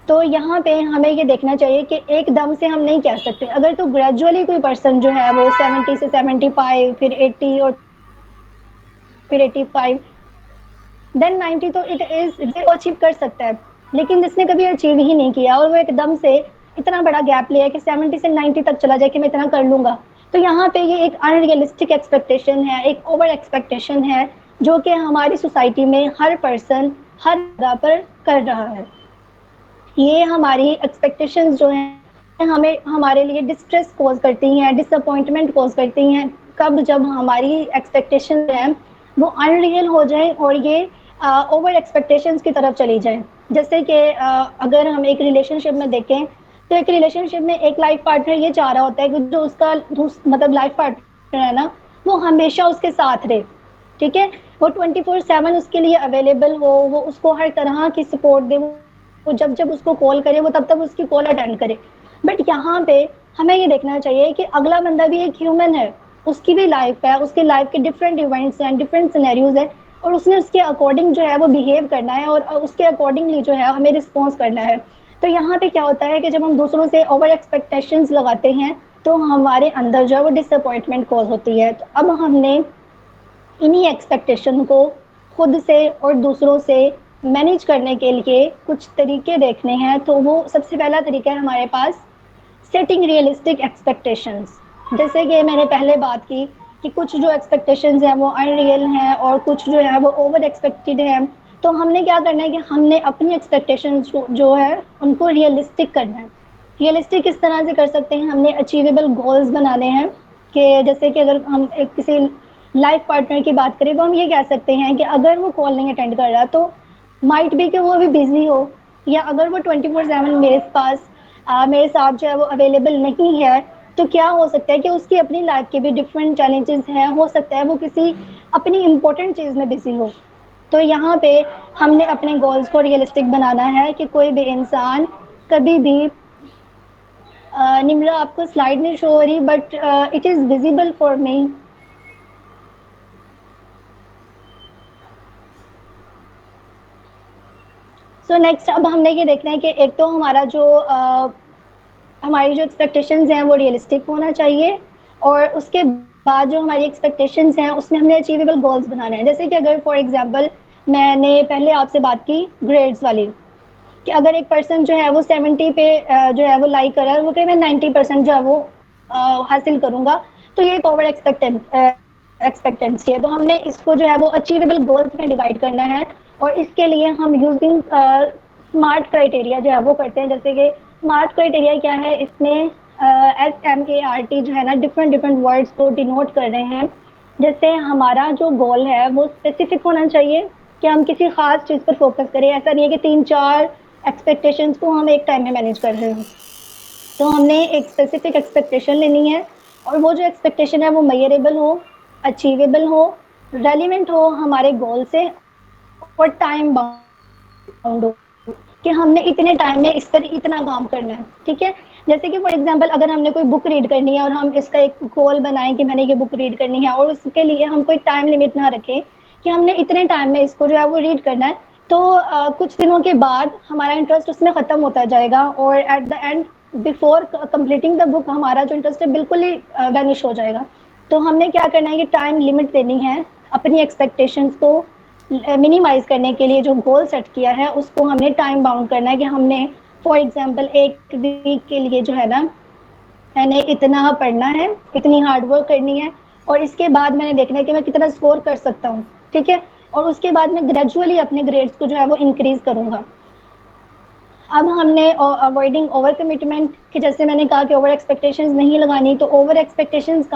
तो यहाँ पे हमें ये देखना चाहिए कि एकदम से हम नहीं कह सकते। अगर तो ग्रेजुअली कोई पर्सन जो है वो 70 से 75 फिर 80 और फिर 85 देन 90, तो इट इज वो अचीव कर सकता है। लेकिन जिसने कभी अचीव ही नहीं किया और वो एकदम से इतना बड़ा गैप लिया कि 70 से 90 तक चला जाए कि मैं इतना कर लूंगा, तो यहाँ पे ये एक अनरियलिस्टिक एक्सपेक्टेशन है, एक ओवर एक्सपेक्टेशन है जो कि हमारी सोसाइटी में हर पर्सन हर जगह पर कर रहा है। ये हमारी एक्सपेक्टेशंस जो हैं हमें हमारे लिए डिस्ट्रेस कॉज करती हैं, डिसअपॉइंटमेंट कॉज करती हैं, कब जब हमारी एक्सपेक्टेशन हैं वो अनरियल हो जाए और ये ओवर एक्सपेक्टेशंस की तरफ चली जाए। जैसे कि अगर हम एक रिलेशनशिप में देखें तो एक रिलेशनशिप में एक लाइफ पार्टनर ये चाह रहा होता है कि जो उसका मतलब लाइफ पार्टनर है ना वो हमेशा उसके साथ रहे, ठीक है, वो 24/7 उसके लिए अवेलेबल हो, वो उसको हर तरह की सपोर्ट दे, वो जब जब उसको कॉल करे वो तब तब उसकी कॉल अटेंड करे। बट यहाँ पे हमें ये देखना चाहिए कि अगला बंदा भी एक ह्यूमन है, उसकी भी लाइफ है, उसकी लाइफ के डिफरेंट इवेंट्स हैं, डिफरेंट सिनेरियोज हैं, और उसने उसके अकॉर्डिंग जो है वो बिहेव करना है और उसके अकॉर्डिंगली जो है हमें रिस्पॉन्स करना है। तो यहाँ पे क्या होता है कि जब हम दूसरों से ओवर एक्सपेक्टेशंस लगाते हैं तो हमारे अंदर जो है वो डिसअपॉइंटमेंट कॉज होती है। तो अब हमने इन्हीं एक्सपेक्टेशन को खुद से और दूसरों से मैनेज करने के लिए कुछ तरीके देखने हैं। तो वो सबसे पहला तरीका है हमारे पास सेटिंग रियलिस्टिक एक्सपेक्टेशंस। जैसे कि मैंने पहले बात की कि कुछ जो एक्सपेक्टेशंस हैं वो अनरियल हैं और कुछ जो है वो ओवर एक्सपेक्टेड हैं। तो हमने क्या करना है कि हमने अपनी एक्सपेक्टेशंस जो है उनको रियलिस्टिक करना है। रियलिस्टिक किस तरह से कर सकते हैं, हमने अचीवेबल गोल्स बनाने हैं कि जैसे कि अगर हम एक किसी लाइफ पार्टनर की बात करें तो हम ये कह सकते हैं कि अगर वो कॉल नहीं अटेंड कर रहा तो माइट बी कि वो अभी बिजी हो, या अगर वो 24/7 मेरे पास मेरे साथ जो है वो अवेलेबल नहीं है तो क्या हो सकता है कि उसकी अपनी लाइफ के भी डिफरेंट चैलेंजेस हैं, हो सकता है वो किसी अपनी इम्पोर्टेंट चीज़ में बिजी हो। तो यहाँ पे हमने अपने गोल्स को रियलिस्टिक बनाना है कि कोई भी इंसान कभी भी निम्रा आपको स्लाइड नहीं शो हो रही but it is visible for me. So next अब हमने ये देखना है कि एक तो हमारा जो हमारी जो एक्सपेक्टेशंस हैं वो रियलिस्टिक होना चाहिए, और उसके बाद जो हमारी एक्सपेक्टेशंस हैं उसमें हमने अचीवेबल गोल्स बनाने हैं। जैसे कि अगर फॉर एग्जांपल मैंने पहले आपसे बात की ग्रेड्स वाली, कि अगर एक पर्सन जो है वो 70 पे जो है वो लाइक कर रहा है, वो कहे मैं 90% जो है वो हासिल करूंगा, तो ये एक ओवर एक्सपेक्टेंसी है। तो हमने इसको जो है वो अचीवेबल गोल्स में डिवाइड करना है, और इसके लिए हम यूजिंग स्मार्ट क्राइटेरिया जो है वो करते हैं। जैसे कि स्मार्ट क्राइटेरिया क्या है, इसमें SMART जो है ना डिफरेंट डिफरेंट वर्ड्स को डिनोट कर रहे हैं। जैसे हमारा जो गोल है वो स्पेसिफिक होना चाहिए कि हम किसी खास चीज़ पर फोकस करें, ऐसा नहीं है कि 3-4 एक्सपेक्टेशंस को हम एक टाइम में मैनेज कर रहे हो। तो हमने एक स्पेसिफिक एक्सपेक्टेशन लेनी है, और वो जो एक्सपेक्टेशन है वो मेजरेबल हो, अचीवेबल हो, रेलिवेंट हो हमारे गोल से, और टाइम बाउंड हो कि हमने इतने टाइम में इस पर इतना काम करना है। ठीक है, जैसे कि फॉर एग्जांपल अगर हमने कोई बुक रीड करनी है और हम इसका एक गोल बनाएं कि मैंने ये बुक रीड करनी है, और उसके लिए हम कोई टाइम लिमिट ना रखें कि हमने इतने टाइम में इसको जो है वो रीड करना है, तो कुछ दिनों के बाद हमारा इंटरेस्ट उसमें ख़त्म होता जाएगा, और at the end before completing the book हमारा जो इंटरेस्ट है बिल्कुल ही वैनिश हो जाएगा। तो हमने क्या करना है कि टाइम लिमिट देनी है, अपनी एक्सपेक्टेशंस को मिनिमाइज करने के लिए जो गोल सेट किया है उसको हमने टाइम बाउंड करना है कि हमने फॉर एग्जांपल एक वीक के लिए जो है ना मैंने इतना पढ़ना है, इतनी हार्ड वर्क करनी है, और इसके बाद मैंने देखना है कि मैं कितना स्कोर कर सकता हूँ। ठीक है, और उसके बाद मैं ग्रेजुअली अपने ग्रेड्स को जो है वो इंक्रीज करूँगा। अब हमने अवॉइडिंग ओवर कमिटमेंट, कि जैसे मैंने कहा कि ओवर एक्सपेक्टेशंस नहीं लगानी, तो ओवर एक्सपेक्टेशंस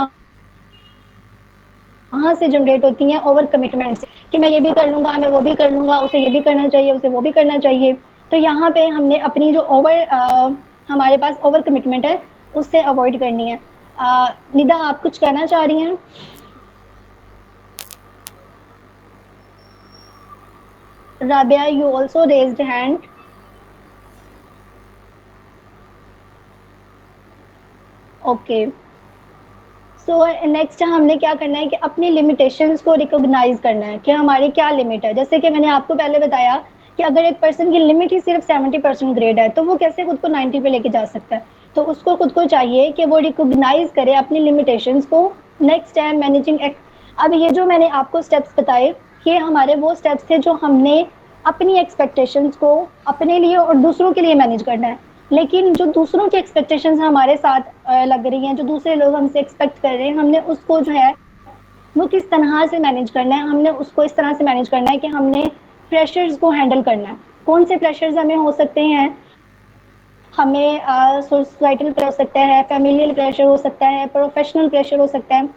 कहाँ से जनरेट होती हैं, ओवर कमिटमेंट से, कि मैं ये भी कर लूँगा, मैं वो भी कर लूँगा, उसे ये भी करना चाहिए, उसे वो भी करना चाहिए। तो यहाँ पे हमने अपनी जो हमारे पास ओवर कमिटमेंट है उससे अवॉइड करनी है। निदा आप कुछ कहना चाह रही हैं? Rabia you also raised hand. Okay, so next हमने क्या करना है कि अपनी लिमिटेशंस को रिकॉग्नाइज करना है कि हमारी क्या लिमिट है। जैसे कि मैंने आपको पहले बताया कि अगर एक पर्सन की लिमिट ही सिर्फ 70% ग्रेड है तो वो कैसे खुद को 90 पे लेके जा सकता है। तो उसको खुद को चाहिए कि वो रिकॉग्नाइज करे अपनी लिमिटेशंस को। नेक्स्ट है मैनेजिंग। अब ये जो मैंने आपको स्टेप्स बताए ये हमारे वो स्टेप्स थे जो हमने अपनी एक्सपेक्टेशंस को अपने लिए और दूसरों के लिए मैनेज करना है। लेकिन जो दूसरों की एक्सपेक्टेशंस हमारे साथ लग रही हैं, जो दूसरे लोग हमसे एक्सपेक्ट कर रहे हैं, हमने उसको जो है वो किस तरह से मैनेज करना है। हमने उसको इस तरह से मैनेज करना है कि हमने प्रेशर्स को हैंडल करना है। कौन से प्रेशर्स हमें हो सकते हैं, हमें सोसाइटल प्रेशर हो सकता है, फैमिलियल प्रेशर हो सकता है, प्रोफेशनल प्रेशर हो सकता है,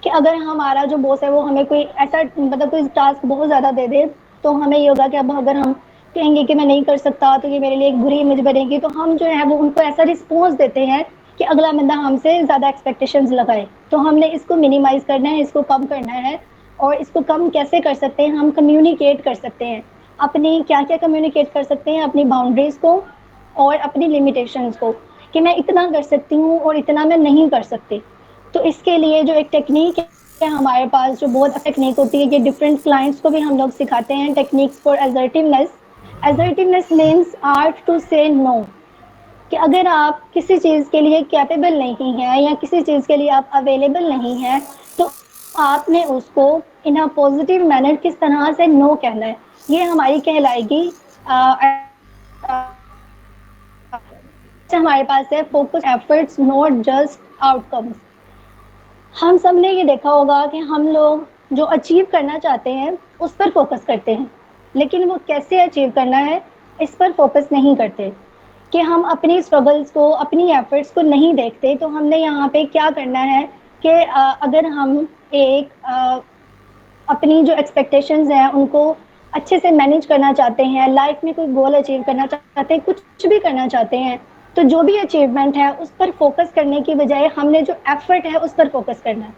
कि अगर हमारा जो बॉस है वो हमें कोई ऐसा मतलब कोई टास्क बहुत ज़्यादा दे दे तो हमें ये होगा कि अब अगर हम कहेंगे कि मैं नहीं कर सकता तो ये मेरे लिए एक बुरी इमेज बनेगी, तो हम जो है वो उनको ऐसा रिस्पॉन्स देते हैं कि अगला बंदा हमसे ज़्यादा एक्सपेक्टेशंस लगाए। तो हमने इसको मिनिमाइज करना है, इसको कम करना है। और इसको कम कैसे कर सकते हैं, हम कम्युनिकेट कर सकते हैं। अपनी क्या क्या कम्युनिकेट कर सकते हैं, अपनी बाउंड्रीज़ को और अपनी लिमिटेशंस को, कि मैं इतना कर सकती हूँ और इतना मैं नहीं कर सकती। तो इसके लिए जो एक टेक्निक है हमारे पास, जो बहुत टेक्निक होती है, ये डिफरेंट क्लाइंट्स को भी हम लोग सिखाते हैं, techniques for assertiveness. Assertiveness means art to say no, कि अगर आप किसी चीज़ के लिए कैपेबल नहीं हैं या किसी चीज़ के लिए आप अवेलेबल नहीं हैं तो आपने उसको इन अ पॉजिटिव मैनर किस तरह से नो कहना है, ये हमारी कहलाएगी। हमारे पास है focus efforts not just outcomes. हम सब ने ये देखा होगा कि हम लोग जो अचीव करना चाहते हैं उस पर फोकस करते हैं, लेकिन वो कैसे अचीव करना है इस पर फोकस नहीं करते, कि हम अपनी स्ट्रगल्स को, अपनी एफर्ट्स को नहीं देखते। तो हमने यहाँ पे क्या करना है कि अगर हम एक अपनी जो एक्सपेक्टेशंस हैं उनको अच्छे से मैनेज करना चाहते हैं, लाइफ में कोई गोल अचीव करना चाहते हैं, कुछ भी करना चाहते हैं, तो जो भी अचीवमेंट है उस पर फोकस करने की बजाय हमने जो एफर्ट है उस पर फोकस करना है।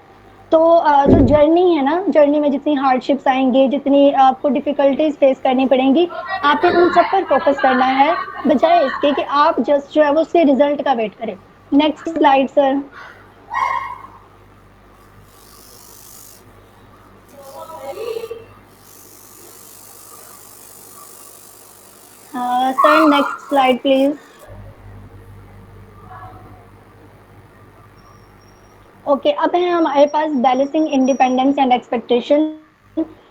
तो जो जर्नी है ना, जर्नी में जितनी हार्डशिप्स आएंगी, जितनी आपको डिफिकल्टीज फेस करनी पड़ेंगी, आपने उन सब पर फोकस करना है, बजाय इसके कि आप जस्ट जो है वो उसके रिजल्ट का वेट करें। Next slide sir. Sir next slide please. Okay, अब है हमारे पास बैलेंसिंग इंडिपेंडेंस एंड एक्सपेक्टेशन।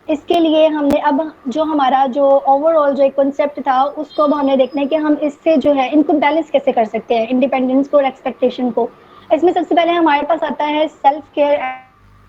इसके लिए हमने अब जो हमारा जो ओवरऑल जो एक कॉन्सेप्ट था उसको अब हमें देखना है कि हम इससे जो है इनको बैलेंस कैसे कर सकते हैं, इंडिपेंडेंस को और एक्सपेक्टेशन को। इसमें सबसे पहले हमारे पास आता है सेल्फ केयर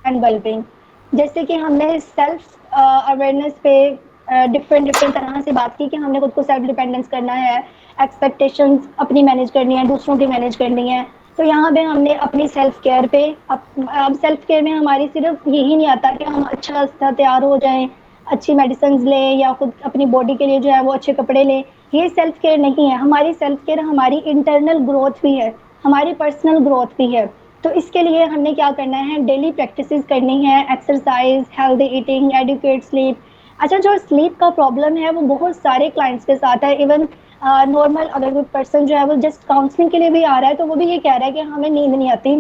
एंड वेलबींग। जैसे कि हमने सेल्फ अवेयरनेस पे डिफरेंट डिफरेंट तरह से बात की कि हमने खुद को सेल्फ डिपेंडेंस करना है, एक्सपेक्टेशंस अपनी मैनेज करनी है, दूसरों की मैनेज करनी है। तो यहाँ पे हमने अपनी सेल्फ केयर पे, अब सेल्फ केयर में हमारी सिर्फ यही नहीं आता कि हम अच्छा सा तैयार हो जाएं, अच्छी मेडिसिन लें या खुद अपनी बॉडी के लिए जो है वो अच्छे कपड़े लें, ये सेल्फ केयर नहीं है। हमारी सेल्फ केयर हमारी इंटरनल ग्रोथ भी है, हमारी पर्सनल ग्रोथ भी है। तो इसके लिए हमने क्या करना है, डेली प्रैक्टिसेस करनी है, exercise, healthy eating, adequate sleep. अच्छा, जो स्लीप का प्रॉब्लम है वो बहुत सारे क्लाइंट्स के साथ है। इवन नॉर्मल अगर कोई पर्सन जो है वो जस्ट काउंसलिंग के लिए भी आ रहा है तो वो भी ये कह रहा है कि हमें नींद नहीं आती,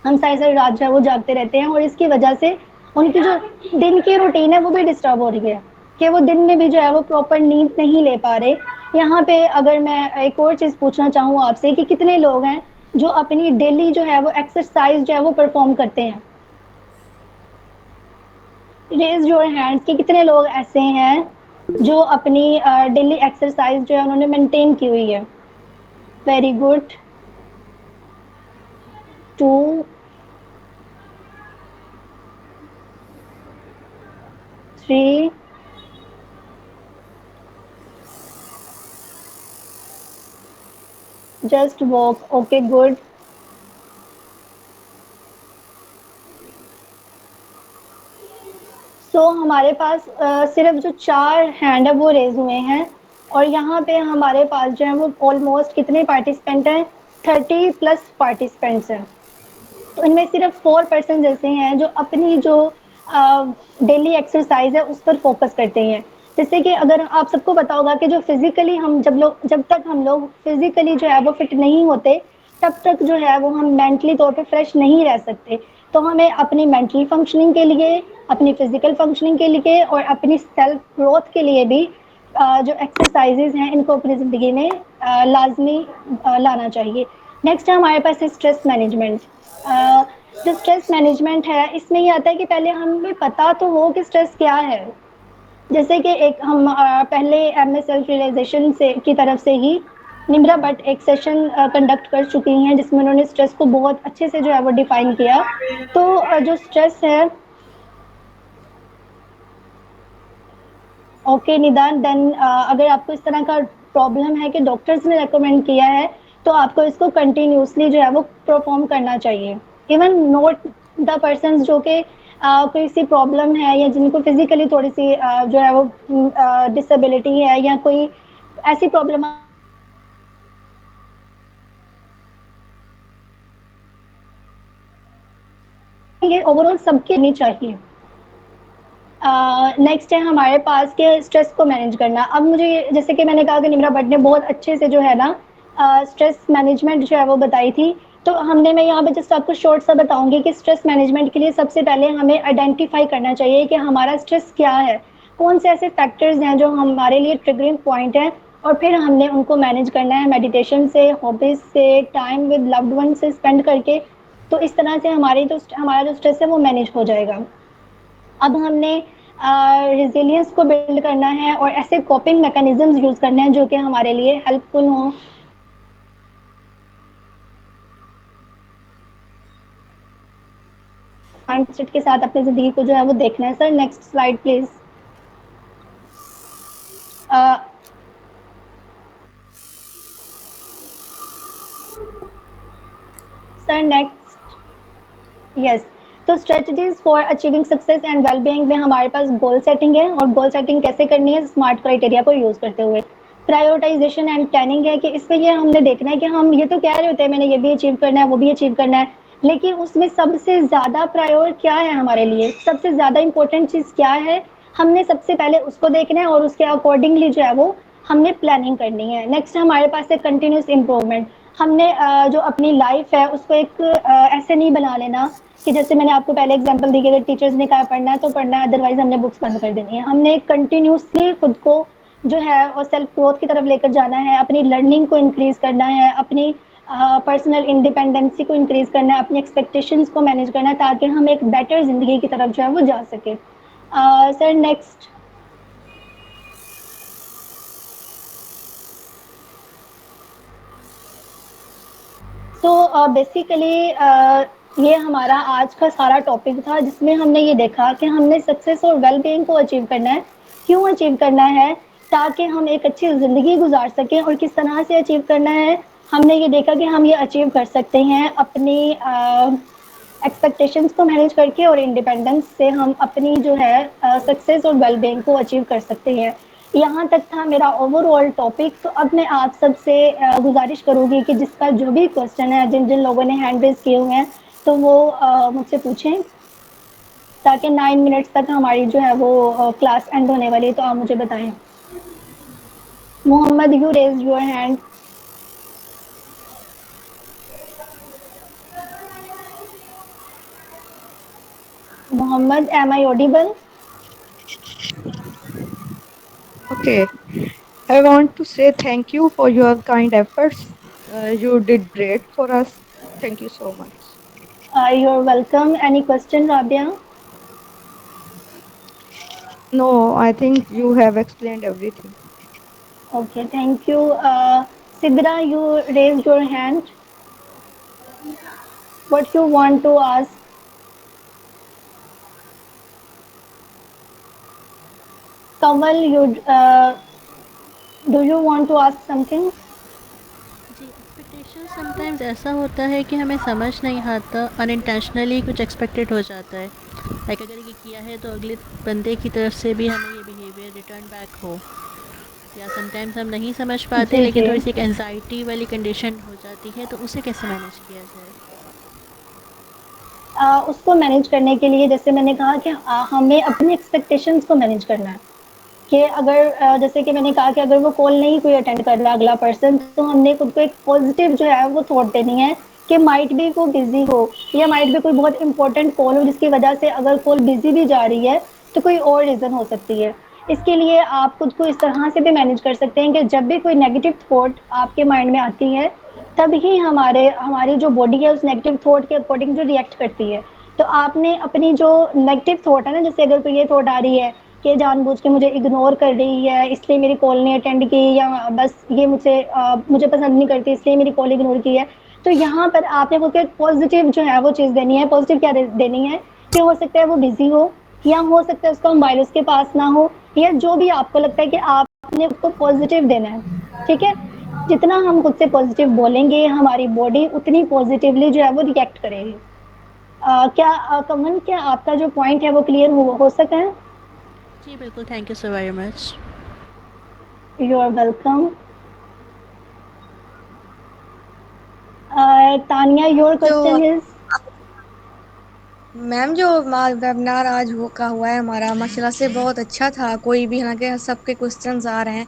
हम सारी सारी रात जो है वो जागते रहते हैं, और इसकी वजह से उनकी जो दिन की रूटीन है वो भी डिस्टर्ब हो रही है, कि वो दिन में भी जो है वो प्रॉपर नींद नहीं ले पा रहे। यहाँ पे अगर मैं एक और चीज़ पूछना चाहूँ आपसे कि कितने लोग हैं जो अपनी डेली जो है वो एक्सरसाइज जो है वो परफॉर्म करते हैं? रेज योर हैंड्स कि कितने लोग ऐसे हैं जो अपनी डेली एक्सरसाइज जो है उन्होंने मेंटेन की हुई है। Very good. 2, 3, just walk. Okay good. So हमारे पास सिर्फ जो 4 हैंड है वो रेज हुए हैं, और यहाँ पे हमारे पास जो है वो ऑलमोस्ट कितने पार्टिसिपेंट हैं, 30+ पार्टिसिपेंट्स हैं। तो इनमें सिर्फ 4% ऐसे हैं जो अपनी जो डेली एक्सरसाइज है उस पर फोकस करते हैं। जैसे कि अगर आप सबको पता होगा कि जो फिजिकली हम जब तक हम लोग फिजिकली जो है वो फिट नहीं होते, तब तक जो है वो हम मेंटली तौर पे फ्रेश नहीं रह सकते। तो हमें अपनी मेंटल फंक्शनिंग के लिए, अपनी फिजिकल फंक्शनिंग के लिए और अपनी सेल्फ ग्रोथ के लिए भी जो एक्सरसाइजेज हैं इनको अपनी ज़िंदगी में लाजमी लाना चाहिए। नेक्स्ट है हमारे पास स्ट्रेस मैनेजमेंट। जो स्ट्रेस मैनेजमेंट है इसमें ये आता है कि पहले हमें पता तो हो कि स्ट्रेस क्या है। जैसे कि एक हम पहले MS सेल्फ रियलाइजेशन से की तरफ से ही निम्रा भट्ट एक सेशन कंडक्ट कर चुकी हैं जिसमें उन्होंने स्ट्रेस को बहुत अच्छे से जो है वो डिफाइन किया। तो जो स्ट्रेस है, ओके निदान, देन अगर आपको इस तरह का प्रॉब्लम है कि डॉक्टर्स ने रेकमेंड किया है तो आपको इसको कंटिन्यूसली जो है वो परफॉर्म करना चाहिए। इवन नॉट द पर्सन जो कि कोई सी प्रॉब्लम है या जिनको फिजिकली थोड़ी सी जो है वो डिसेबिलिटी है या कोई ऐसी प्रॉब्लम ये ओवरऑल सबके नहीं चाहिए। नेक्स्ट है हमारे पास के स्ट्रेस को मैनेज करना। अब मुझे जैसे कि मैंने कहा कि निम्रा भट्ट ने बहुत अच्छे से जो है ना स्ट्रेस मैनेजमेंट जो है वो बताई थी। तो मैं यहाँ पे जस्ट आपको शॉर्ट सा बताऊंगी कि स्ट्रेस मैनेजमेंट के लिए सबसे पहले हमें आइडेंटिफाई करना चाहिए कि हमारा स्ट्रेस क्या है, कौन से ऐसे फैक्टर्स हैं जो हमारे लिए ट्रिगरिंग पॉइंट हैं, और फिर हमने उनको मैनेज करना है मेडिटेशन से, हॉबीज से, टाइम विद लव्ड वन से स्पेंड करके। तो इस तरह से हमारा जो स्ट्रेस है वो मैनेज हो जाएगा। अब हमने रिजिलियंस को बिल्ड करना है और ऐसे कोपिंग मैकेनिज्म्स यूज करने हैं जो कि हमारे लिए हेल्पफुल हों। माइंडसेट के साथ अपनी ज़िंदगी को जो है वो देखना है। Sir next slide please. Sir next. Yes. तो strategies for achieving success and wellbeing में हमारे पास गोल सेटिंग है, और गोल सेटिंग कैसे करनी है, स्मार्ट क्राइटेरिया को यूज करते हुए। प्रायोरिटाइजेशन एंड प्लानिंग है कि इसमें ये हमने देखना है कि हम ये तो कह रहे होते हैं मैंने ये भी अचीव करना है वो भी अचीव करना है, लेकिन उसमें सबसे ज्यादा प्रायोर क्या है हमारे लिए, सबसे ज्यादा इंपॉर्टेंट चीज क्या है, हमने सबसे पहले उसको देखना है और उसके अकॉर्डिंगली जो है वो हमने प्लानिंग करनी है। नेक्स्ट हमारे पास है कंटिन्यूस इम्प्रूवमेंट। हमने जो अपनी लाइफ है उसको एक ऐसे नहीं बना लेना कि जैसे मैंने आपको पहले एग्जांपल दी कि अगर टीचर्स ने कहा पढ़ना है तो पढ़ना है, अदरवाइज हमने बुक्स बंद कर देनी है। हमने कंटिन्यूसली खुद को जो है और सेल्फ ग्रोथ की तरफ लेकर जाना है, अपनी लर्निंग को इंक्रीज करना है, अपनी पर्सनल इंडिपेंडेंसी को इंक्रीज करना है, अपनी एक्सपेक्टेशंस को मैनेज करना है, ताकि हम एक बेटर जिंदगी की तरफ जो है वो जा सके। Sir next. तो बेसिकली ये हमारा आज का सारा टॉपिक था, जिसमें हमने ये देखा कि हमने सक्सेस और वेलबींग को अचीव करना है। क्यों अचीव करना है? ताकि हम एक अच्छी ज़िंदगी गुजार सकें। और किस तरह से अचीव करना है, हमने ये देखा कि हम ये अचीव कर सकते हैं अपनी एक्सपेक्टेशंस को मैनेज करके, और इंडिपेंडेंस से हम अपनी जो है सक्सेस और वेलबींग को अचीव कर सकते हैं। यहाँ तक था मेरा ओवरऑल टॉपिक। तो अब मैं आप सबसे गुजारिश करूँगी कि जिसका जो भी क्वेश्चन है, जिन जिन लोगों ने हैंड रेज किए हुए हैं, तो वो मुझसे पूछें, ताकि 9 मिनट्स तक हमारी जो है वो क्लास एंड होने वाली है। तो आप मुझे बताएं। Mohammed, you raise your hand. Mohammed, am I audible? Okay. I want to say thank you for your kind efforts. You did great for us. Thank you so much. You're welcome. Any question, Rabia? No, I think you have explained everything. Okay, thank you. Sidra, you raised your hand. What you want to ask? Kamal, do you want to ask something? जी, एक्सपेक्टेशन समटाइम्स ऐसा होता है कि हमें समझ नहीं आता, अनइंटेंशनली कुछ एक्सपेक्टेड हो जाता है। लाइक अगर ये किया है तो अगले बंदे की तरफ से भी हमें ये बिहेवियर रिटर्न बैक हो, या समटाइम्स हम नहीं समझ पाते जी लेकिन जी। थोड़ी सी एक एंजाइटी वाली कंडीशन हो जाती है, तो उसे कैसे मैनेज किया जाए? उसको मैनेज करने के लिए जैसे मैंने कहा कि हमें अपनी एक्सपेक्टेशंस को मैनेज करना है। कि अगर जैसे कि मैंने कहा कि अगर वो कॉल नहीं कोई अटेंड कर रहा अगला पर्सन, तो हमने खुद को एक पॉजिटिव जो है वो थॉट देनी है कि माइट भी वो बिजी हो, या माइट भी कोई बहुत इंपॉर्टेंट कॉल हो जिसकी वजह से अगर कॉल बिजी भी जा रही है तो कोई और रीज़न हो सकती है। इसके लिए आप खुद को इस तरह से भी मैनेज कर सकते हैं कि जब भी कोई नेगेटिव थॉट आपके माइंड में आती है, तब ही हमारी जो बॉडी है उस नेगेटिव थॉट के अकॉर्डिंग जो रिएक्ट करती है। तो आपने अपनी जो नेगेटिव थॉट है ना, जैसे अगर कोई ये थॉट आ रही है कि जानबूझ के मुझे इग्नोर कर रही है इसलिए मेरी कॉल नहीं अटेंड की, या बस ये मुझे पसंद नहीं करती इसलिए मेरी कॉल इग्नोर की है, तो यहाँ पर आपने खुद को एक पॉजिटिव जो है वो चीज़ देनी है। पॉजिटिव क्या देनी है कि हो सकता है वो बिजी हो, या हो सकता है उसका मोबाइल उसके पास ना हो, या जो भी आपको लगता है कि आपने उसको पॉजिटिव देना है। ठीक है? जितना हम खुद से पॉजिटिव बोलेंगे, हमारी बॉडी उतनी पॉजिटिवली जो है वो रिएक्ट करेगी। क्या कमल, क्या आपका जो पॉइंट है वो क्लियर हो सका है? जी बिल्कुल, thank you so very much. You are welcome. Tania, your जो क्वेश्चन इज। मैम जो वेबिनार आज का हुआ है हमारा, माशाल्लाह से बहुत अच्छा था। कोई भी हालांकि सबके क्वेश्चंस आ रहे हैं,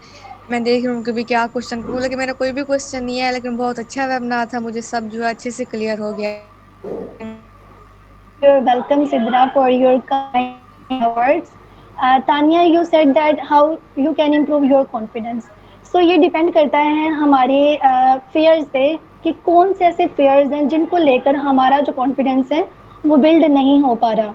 मैं देख रही हूँ कि भी क्या क्वेश्चन करूँ, लेकिन मेरा कोई भी क्वेश्चन नहीं है, लेकिन बहुत अच्छा वेबिनार था, मुझे सब जो है अच्छे से क्लियर हो गया। You're welcome, Sidra, for your kind words. Tanya, you said that how you can improve your confidence. So ये डिपेंड करता है हमारे फेयर्स पे कि कौन से ऐसे फेयर्स हैं जिनको लेकर हमारा जो कॉन्फिडेंस है वो बिल्ड नहीं हो पा रहा।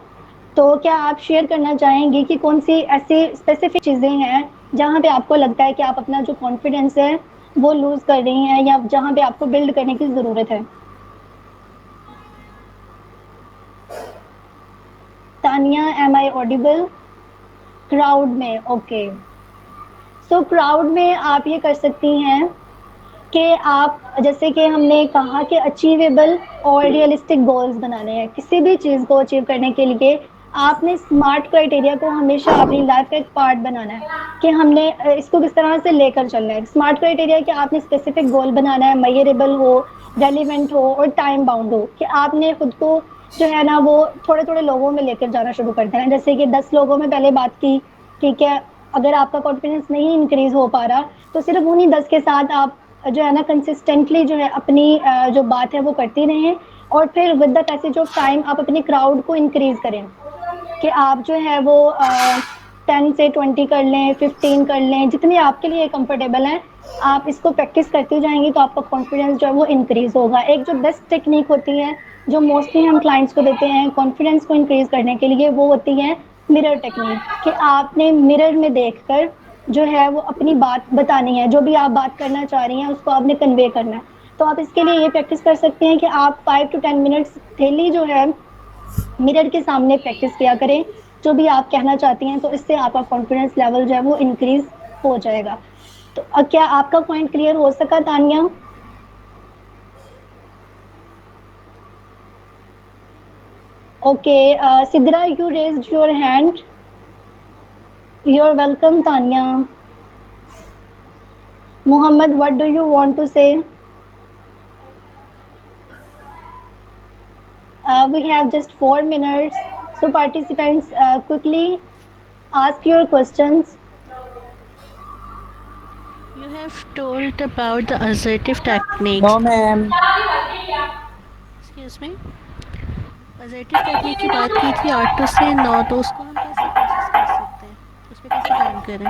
तो क्या आप शेयर करना चाहेंगे कि कौन सी ऐसी स्पेसिफिक चीज़ें हैं जहाँ पे आपको लगता है कि आप अपना जो कॉन्फिडेंस है वो लूज़ कर रही हैं, या जहाँ पे आपको बिल्ड करने की ज़रूरत है? Tania, am I audible? Crowd में, ओके। सो क्राउड में आप ये कर सकती हैं कि आप, जैसे कि हमने कहा कि अचीवेबल और रियलिस्टिक गोल्स बनाने हैं। किसी भी चीज़ को अचीव करने के लिए आपने स्मार्ट क्राइटेरिया को हमेशा अपनी लाइफ का एक पार्ट बनाना है कि हमने इसको किस तरह से लेकर चलना है। स्मार्ट क्राइटेरिया कि आपने स्पेसिफिक गोल बनाना है, मेजरेबल हो, रेलिवेंट हो और टाइम बाउंड हो, कि आपने खुद को जो है ना वो थोड़े थोड़े लोगों में लेकर जाना शुरू कर देना है। जैसे कि 10 लोगों में पहले बात की, ठीक है। अगर आपका कॉन्फिडेंस नहीं इंक्रीज हो पा रहा तो सिर्फ उन्हीं 10 के साथ आप जो है ना कंसिस्टेंटली जो है अपनी जो बात है वो करती रहें, और फिर with the passage of time आप अपने क्राउड को इंक्रीज करें कि आप जो है वो 10 से 20 कर लें, 15 कर लें, जितनी आपके लिए कंफर्टेबल है। आप इसको प्रैक्टिस करती जाएंगी तो आपका कॉन्फिडेंस जो है वो इंक्रीज होगा। एक जो बेस्ट टेक्निक होती है जो मोस्टली हम क्लाइंट्स को देते हैं कॉन्फिडेंस को इंक्रीज करने के लिए, वो होती है मिरर टेक्निक, कि आपने मिरर में देखकर जो है वो अपनी बात बतानी है। जो भी आप बात करना चाह रही हैं उसको आपने कन्वे करना है। तो आप इसके लिए ये प्रैक्टिस कर सकते हैं कि आप 5 टू 10 मिनट्स डेली जो है मिरर के सामने प्रैक्टिस किया करें जो भी आप कहना चाहती हैं। तो इससे आपका कॉन्फिडेंस लेवल जो है वो इंक्रीज हो जाएगा। तो क्या आपका पॉइंट क्लियर हो सका Tania? Okay, Sidra, you raised your hand. You are welcome Tania. Muhammad, what do you want to say? We have just 4 minutes, so participants, quickly ask your questions. You have told about the assertive techniques. No ma'am. Excuse me. Assertive technique की बात की थी 8 टू से 9, तो उसको हम कैसे प्रोसेस कर सकते हैं, उस पर कैसे काम करें?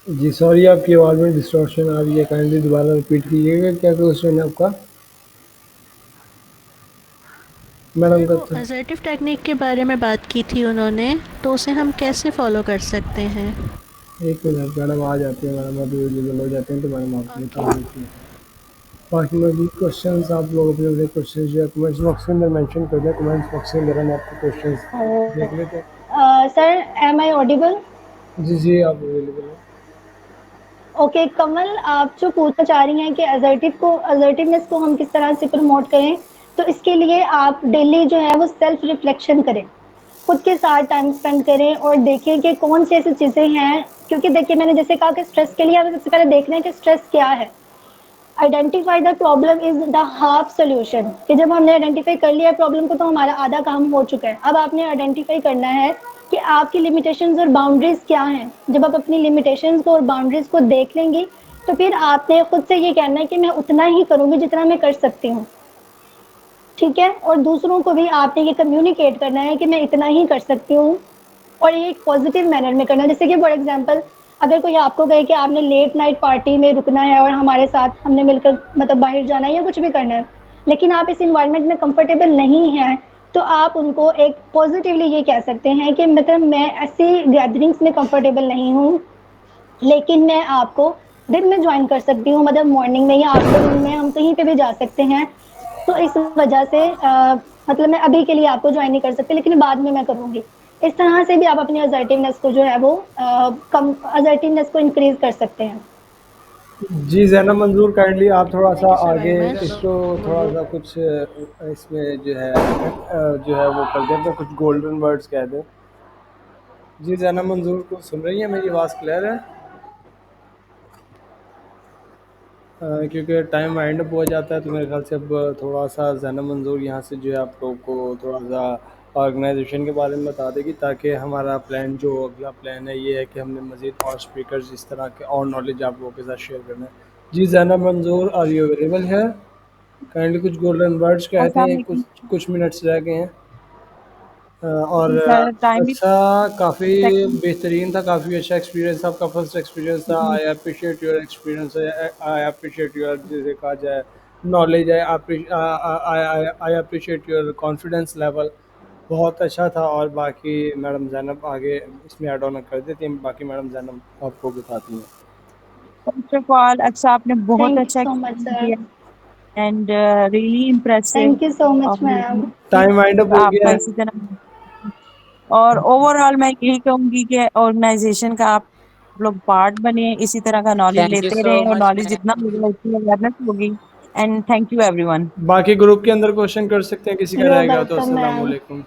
जी सॉरी, आपकी आवाज़ में डिस्टॉर्शन आ रही है, काइंडली दोबारा रिपीट कीजिएगा। क्या क्वेश्चन है आपका मैडम? करते असर्टिव टेक्निक के बारे में बात की थी उन्होंने, तो उसे हम कैसे फॉलो कर सकते हैं? एक मिनट मैडम, आ जाती है मैडम, अभी एलिजिबल हो जाते हैं तो मैडम आपको बता देती है। बाकी मजीद क्वेश्चन आप लोग अपने अपने क्वेश्चन जो है कमेंट्स बॉक्स के अंदर मेंशन कर दें। कमेंट्स बॉक्स के अंदर हम आपके क्वेश्चन देख लेते हैं। Sir, am I audible? जी जी, आप अवेलेबल हैं। ओके कमल, आप जो पूछना चाह रही हैं कि असर्टिवनेस को हम किस तरह से प्रमोट करें, तो इसके लिए आप डेली जो है वो सेल्फ रिफ्लेक्शन करें, खुद के साथ टाइम स्पेंड करें और देखें कि कौन सी ऐसी चीज़ें हैं। क्योंकि देखिए, मैंने जैसे कहा कि स्ट्रेस के लिए हमें सबसे पहले देखना है कि स्ट्रेस क्या है। Identify the problem is the half solution, कि जब हमने आइडेंटिफाई कर लिया प्रॉब्लम को तो हमारा आधा काम हो चुका है। अब आपने आइडेंटिफाई करना है कि आपकी लिमिटेशंस और बाउंड्रीज क्या हैं। जब आप अपनी लिमिटेशंस को और बाउंड्रीज को देख लेंगी तो फिर आपने खुद से ये कहना है कि मैं उतना ही करूँगी जितना मैं कर सकती हूँ, ठीक है। और दूसरों को भी आपने ये कम्युनिकेट करना है कि मैं इतना ही कर सकती हूँ, और ये एक पॉजिटिव मैनर में करना है। जैसे कि फॉर एग्जांपल, अगर कोई आपको कहे कि आपने लेट नाइट पार्टी में रुकना है और हमारे साथ हमने मिलकर मतलब बाहर जाना है या कुछ भी करना है, लेकिन आप इस इन्वायरमेंट में कंफर्टेबल नहीं हैं, तो आप उनको एक पॉजिटिवली ये कह सकते हैं कि मतलब मैं ऐसी गैदरिंग्स में कंफर्टेबल नहीं हूँ, लेकिन मैं आपको दिन में ज्वाइन कर सकती हूँ, मतलब मॉर्निंग में या आफ्टरनून में हम कहीं पे भी जा सकते हैं। तो इस वजह से मतलब मैं अभी के लिए आपको ज्वाइन नहीं कर सकती, लेकिन बाद में मैं करूँगी। इस तरह से भी आप अपनी असर्टिवनेस को जो है वो असर्टिवनेस को इंक्रीज कर सकते हैं। जी जैना मंजूर, काइंडली आप थोड़ा सा Thank you so आगे very much. इसको थोड़ा सा कुछ इसमें जो है वो कर दें, तो कुछ गोल्डन वर्ड्स कह दें। जी जैना मंजूर को सुन रही है, मेरी आवाज़ क्लियर है? क्योंकि टाइम वाइंड अप हो जाता है तो मेरे ख्याल से अब थोड़ा सा जैना मंजूर यहाँ से जो है आप लोग को थोड़ा सा ऑर्गेनाइजेशन के बारे में बता देगी, ताकि हमारा प्लान जो अगला प्लान है ये है कि हमने मज़ीद और स्पीकर्स इस तरह के और नॉलेज आप लोगों के साथ शेयर करना है। जी जैना मंजूर, आर यू अवेलेबल है? काइंडली कुछ गोल्डन वर्ड्स कहते अस्सलाम हैं, वालेकुम। कुछ मिनट्स रह गए हैं। और टाइम भी अच्छा काफ़ी बेहतरीन था, काफ़ी अच्छा एक्सपीरियंस था, आपका फर्स्ट एक्सपीरियंस था। I appreciate your experience, I appreciate your जिसे कहा जाए नॉलेज है, I appreciate your confidence level. बहुत अच्छा था। और बाकी मैडम ज़ैनब आगे इसमें ऐड ऑन कर देती हैं, बाकी मैडम ज़ैनब आपको बताती हैं। फर्स्ट ऑफ ऑल अच्छा आपने बहुत Thank you अच्छा so much, एक्सप्लेन sir. किया and really impressive Thank you so और much, ma'am. Time wind up हो आपका गया है। इसी तरह और ओवरऑल मैं यही कहूंगी कि ऑर्गेनाइजेशन का आप लोग पार्ट बने, इसी तरह का नॉलेज थैंक यू लेते सो रहें और मच नॉलेज जितना मैम। होगा उतनी अवेयरनेस होगी। And thank you everyone. बाकी ग्रुप के अंदर क्वेश्चन कर सकते हैं, किसी का You're रहेगा तो। welcome, अस्सलाम ma'am. वालेकुम।